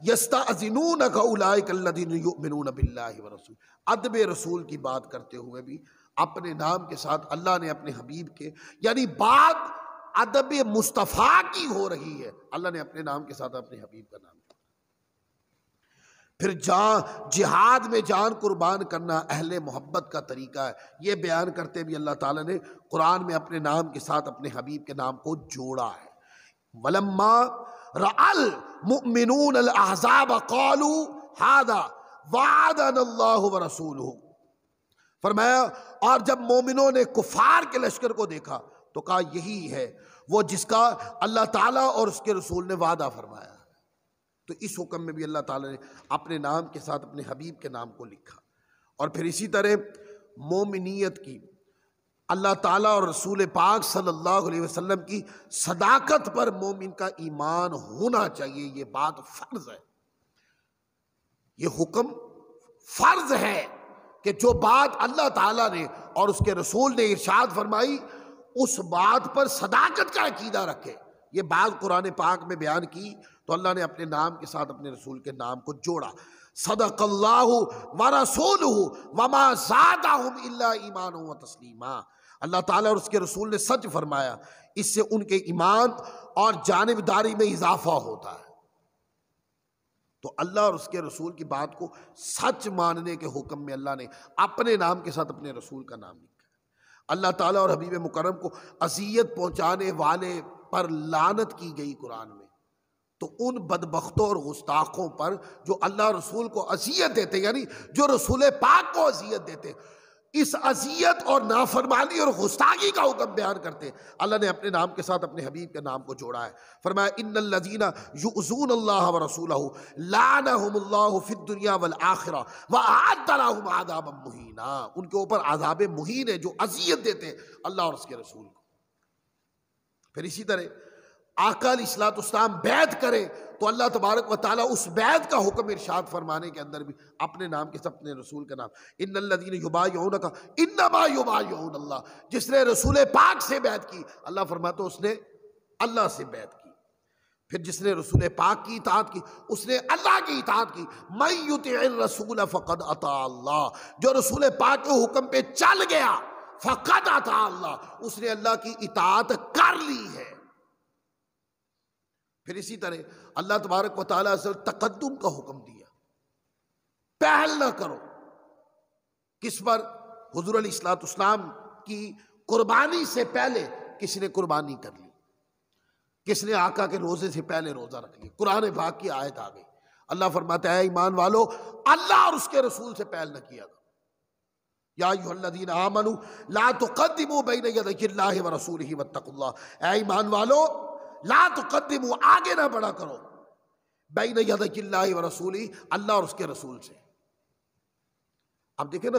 یستأذنونک اولئک الذین یؤمنون باللہ ورسولہ۔ ادب رسول کی بات کرتے ہوئے بھی اپنے نام کے ساتھ اللہ نے اپنے حبیب کے، یعنی بات ادب مصطفیٰ کی ہو رہی ہے، اللہ نے اپنے نام کے ساتھ اپنے حبیب کا نام کیا۔ پھر جہاد میں جان قربان کرنا اہل محبت کا طریقہ ہے، یہ بیان کرتے بھی اللہ تعالیٰ نے قرآن میں اپنے نام کے ساتھ اپنے حبیب کے نام کو جوڑا ہے۔ وَلَمَّا رَأَى الْمُؤْمِنُونَ الْأَحْزَابَ قَالُوا هَذَا وَعَدَنَا اللَّهُ وَرَسُولُهُ۔ فرمایا اور جب مومنوں نے کفار کے لشکر کو دیکھا تو کہا یہی ہے وہ جس کا اللہ تعالیٰ اور اس کے رسول نے وعدہ فرمایا۔ تو اس حکم میں بھی اللہ تعالیٰ نے اپنے نام کے ساتھ اپنے حبیب کے نام کو لکھا۔ اور پھر اسی طرح مومنیت کی، اللہ تعالیٰ اور رسول پاک صلی اللہ علیہ وسلم کی صداقت پر مومن کا ایمان ہونا چاہیے، یہ بات فرض ہے، یہ حکم فرض ہے کہ جو بات اللہ تعالیٰ نے اور اس کے رسول نے ارشاد فرمائی اس بات پر صداقت کا عقیدہ رکھے۔ یہ بات قرآن پاک میں بیان کی تو اللہ نے اپنے نام کے ساتھ اپنے رسول کے نام کو جوڑا، صدق اللہ ورسولہ وما زادہم الا ایمانا وتسلیما۔ اللہ تعالیٰ اور اس کے رسول نے سچ فرمایا، اس سے ان کے ایمان اور جانبداری میں اضافہ ہوتا ہے۔ تو اللہ اور اس کے رسول کی بات کو سچ ماننے کے حکم میں اللہ نے اپنے نام کے ساتھ اپنے رسول کا نام لکھا ہے۔ اللہ تعالیٰ اور حبیب مکرم کو اذیت پہنچانے والے پر لعنت کی گئی قرآن میں، تو ان بدبختوں اور گستاخوں پر جو اللہ رسول کو اذیت دیتے، یعنی جو رسول پاک کو اذیت دیتے، اس اذیت اور نافرمانی اور گستاخی کا حکم بیان کرتے اللہ نے اپنے نام کے ساتھ اپنے حبیب کے نام کو جوڑا ہے۔ فرمایا ان الذین یؤذون اللہ ورسولہ لعنہم اللہ فی الدنیا والآخرہ واعد لہم عذابا مہینا۔ ان کے اوپر عذاب مہین ہے جو اذیت دیتے اللہ اور اس کے رسول کو۔ پھر اسی طرح آقا علیہ الصلوۃ والسلام بیعت کرے تو اللہ تبارک و تعالیٰ اس بیعت کا حکم ارشاد فرمانے کے اندر بھی اپنے نام کے ساتھ اپنے رسول کا نام، ان الذین یبایعونک انما یبایعون اللہ۔ جس نے رسول پاک سے بیعت کی اللہ فرماتا اس نے اللہ سے بیعت کی۔ پھر جس نے رسول پاک کی اطاعت کی اس نے اللہ کی اطاعت کی۔ من یطع الرسول فقد اطاع اللہ، جو رسول پاک کے حکم پہ چل گیا فقد اطاع اللہ، اس نے اللہ کی اطاعت کر لی ہے۔ پھر اسی طرح اللہ تبارک و تعالیٰ سے تقدم کا حکم دیا، پہل نہ کرو کس پر؟ حضور علیہ الصلوۃ والسلام کی قربانی سے پہلے کسی نے قربانی کر لی، کس نے آقا کے روزے سے پہلے روزہ رکھ لیا۔ قرآن پاک کی آیت آ گئی، اللہ فرماتا ہے ایمان والو اللہ اور اس کے رسول سے پہل نہ کیا۔ یا ایھا الذین آمنوا لا تقدموا بین یدی اللہ ورسولہ واتقوا اللہ۔ اے ایمان والو لا تقدموا، آگے نہ بڑھا کرو، بین یدی اللہ ورسولہ، اللہ اور اس کے رسول سے۔ اب دیکھیں نا،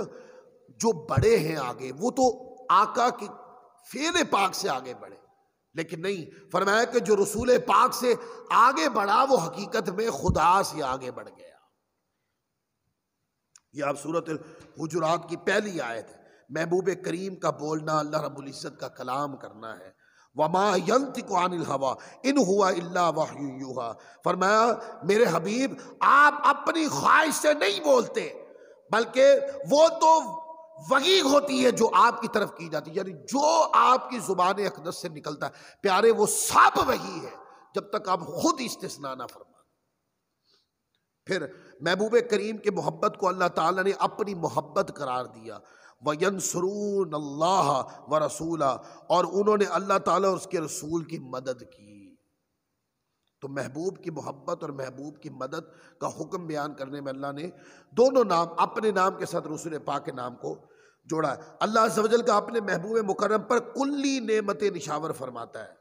جو بڑے ہیں آگے وہ تو آقا کے فعل پاک سے آگے بڑھے، لیکن نہیں، فرمایا کہ جو رسول پاک سے آگے بڑھا وہ حقیقت میں خدا سے آگے بڑھ گیا۔ یہ آپ سورۃ الحجرات کی پہلی آیت ہے۔ محبوب کریم کا بولنا اللہ رب العزت کا کلام کرنا ہے۔ وَمَا يَنطِقُ عَنِ الْهَوَىٰ إِنْ هُوَ إِلَّا وَحْيٌ يُوحَىٰ، فرمایا میرے حبیب آپ اپنی خواہش سے نہیں بولتے، بلکہ وہ تو وحی ہوتی ہے جو آپ کی طرف کی جاتی ہے، یعنی جو آپ کی زبان اقدس سے نکلتا ہے پیارے وہ سب وحی ہے، جب تک آپ خود استثناء نہ فرمائیں۔ پھر محبوب کریم کے محبت کو اللہ تعالیٰ نے اپنی محبت قرار دیا، وَيَنْصُرُونَ اللَّهَ وَرَسُولَهُ، اور انہوں نے اللہ تعالیٰ اور اس کے رسول کی مدد کی۔ تو محبوب کی محبت اور محبوب کی مدد کا حکم بیان کرنے میں اللہ نے دونوں نام، اپنے نام کے ساتھ رسول پاک کے نام کو جوڑا ہے۔ اللہ عز و جل کا اپنے محبوب مکرم پر کلی نعمت نشاور فرماتا ہے،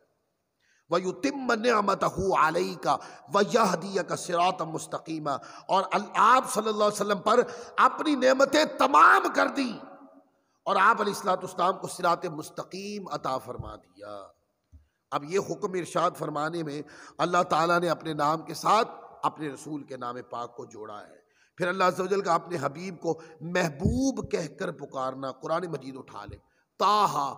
وَيُتِمَّ نِعْمَتَهُ عَلَيْكَ وَيَهْدِيَكَ صِرَاطًا مُسْتَقِيمًا، اور آپ صلی اللہ علیہ وسلم پر اپنی نعمتیں تمام کر دی اور آپ علیہ السلام کو صراط مستقیم عطا فرما دیا۔ اب یہ حکم ارشاد فرمانے میں اللہ تعالیٰ نے اپنے نام کے ساتھ اپنے رسول کے نام پاک کو جوڑا ہے۔ پھر اللہ عز و جل کا اپنے حبیب کو محبوب کہہ کر پکارنا، قرآن مجید اٹھا لیں، طٰہٰ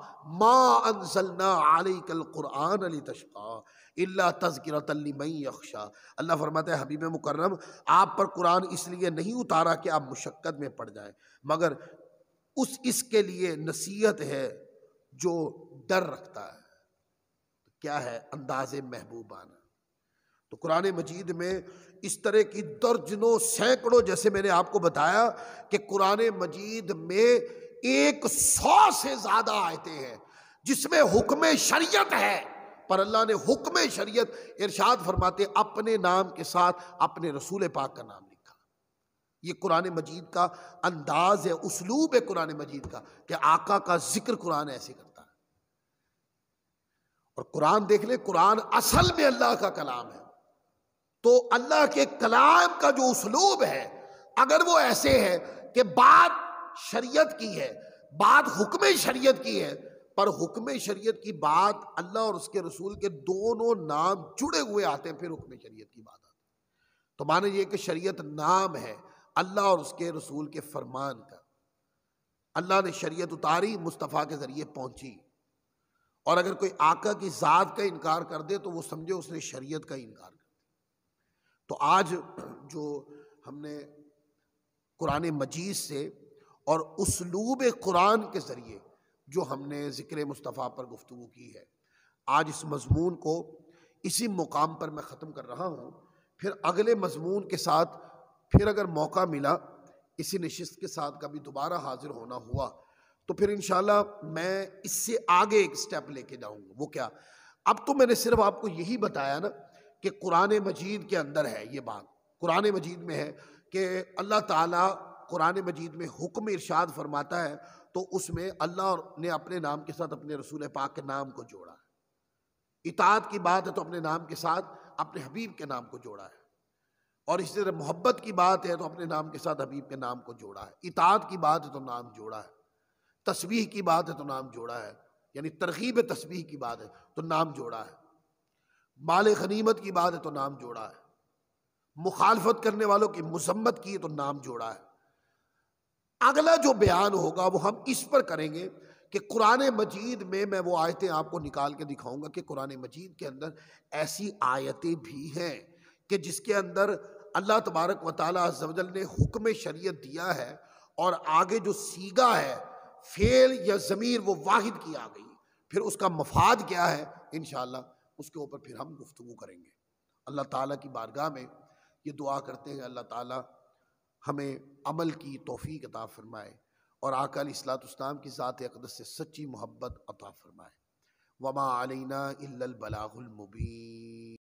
مَا أَنزَلْنَا عَلَيْكَ الْقُرْآنَ لِتَشْقَىٰ إِلَّا تَذْكِرَةً لِمَن يَخْشَىٰ، اللہ فرماتا ہے حبیب مکرم آپ پر قرآن اس لیے نہیں اتارا کہ آپ مشقت میں پڑ جائیں، مگر اس کے لیے نصیحت ہے جو ڈر رکھتا ہے۔ کیا ہے؟ انداز محبوبانہ۔ تو قرآن مجید میں اس طرح کی درجنوں سینکڑوں، جیسے میں نے آپ کو بتایا کہ قرآن مجید میں 100 سے زیادہ آیتیں ہیں جس میں حکم شریعت ہے، پر اللہ نے حکم شریعت ارشاد فرماتے اپنے نام کے ساتھ اپنے رسول پاک کا نام لکھا۔ یہ قرآن مجید کا انداز ہے، اسلوب ہے قرآن مجید کا کہ آقا کا ذکر قرآن ایسے کرتا ہے۔ اور قرآن دیکھ لیں، قرآن اصل میں اللہ کا کلام ہے، تو اللہ کے کلام کا جو اسلوب ہے اگر وہ ایسے ہے کہ بات شریعت کی ہے، بات حکم شریعت کی ہے، پر حکم شریعت کی بات اللہ اور اس کے رسول کے دونوں نام جڑے ہوئے آتے ہیں، پھر حکم شریعت کی بات آتی ہے۔ تو معنی یہ کہ شریعت نام ہے اللہ اور اس کے رسول کے فرمان کا۔ اللہ نے شریعت اتاری، مصطفیٰ کے ذریعے پہنچی، اور اگر کوئی آقا کی ذات کا انکار کر دے تو وہ سمجھے اس نے شریعت کا انکار کر دیا۔ تو آج جو ہم نے قرآن مجید سے اور اسلوب قرآن کے ذریعے جو ہم نے ذکر مصطفیٰ پر گفتگو کی ہے، آج اس مضمون کو اسی مقام پر میں ختم کر رہا ہوں۔ پھر اگلے مضمون کے ساتھ پھر اگر موقع ملا اسی نشست کے ساتھ کبھی دوبارہ حاضر ہونا ہوا تو پھر انشاءاللہ میں اس سے آگے ایک سٹیپ لے کے جاؤں گا۔ وہ کیا؟ اب تو میں نے صرف آپ کو یہی بتایا نا کہ قرآن مجید کے اندر ہے یہ بات، قرآن مجید میں ہے کہ اللہ تعالیٰ قرآن مجید میں حکم ارشاد فرماتا ہے تو اس میں اللہ نے اپنے نام کے ساتھ اپنے رسول پاک کے نام کو جوڑا ہے۔ اطاعت کی بات ہے تو اپنے نام کے ساتھ اپنے حبیب کے نام کو جوڑا ہے، اور اسی طرح محبت کی بات ہے تو اپنے نام کے ساتھ حبیب کے نام کو جوڑا ہے۔ اطاعت کی بات ہے تو نام جوڑا ہے، تسبیح کی بات ہے تو نام جوڑا ہے، یعنی ترغیب تسبیح کی بات ہے تو نام جوڑا ہے، مال غنیمت کی بات ہے تو نام جوڑا ہے، مخالفت کرنے والوں کی مذمت کی تو نام جوڑا ہے۔ اگلا جو بیان ہوگا وہ ہم اس پر کریں گے کہ قرآن مجید میں وہ آیتیں آپ کو نکال کے دکھاؤں گا کہ قرآن مجید کے اندر ایسی آیتیں بھی ہیں کہ جس کے اندر اللہ تبارک و تعالیٰ عز و جل نے حکم شریعت دیا ہے، اور آگے جو سیگا ہے فعل یا ضمیر وہ واحد کی آ گئی، پھر اس کا مفاد کیا ہے انشاءاللہ اس کے اوپر پھر ہم گفتگو کریں گے۔ اللہ تعالیٰ کی بارگاہ میں یہ دعا کرتے ہیں اللہ تعالیٰ ہمیں عمل کی توفیق عطا فرمائے اور آقا علیہ الصلوۃ والسلام کی ذات اقدس سے سچی محبت عطا فرمائے۔ وما علینا الا البلاغ المبین۔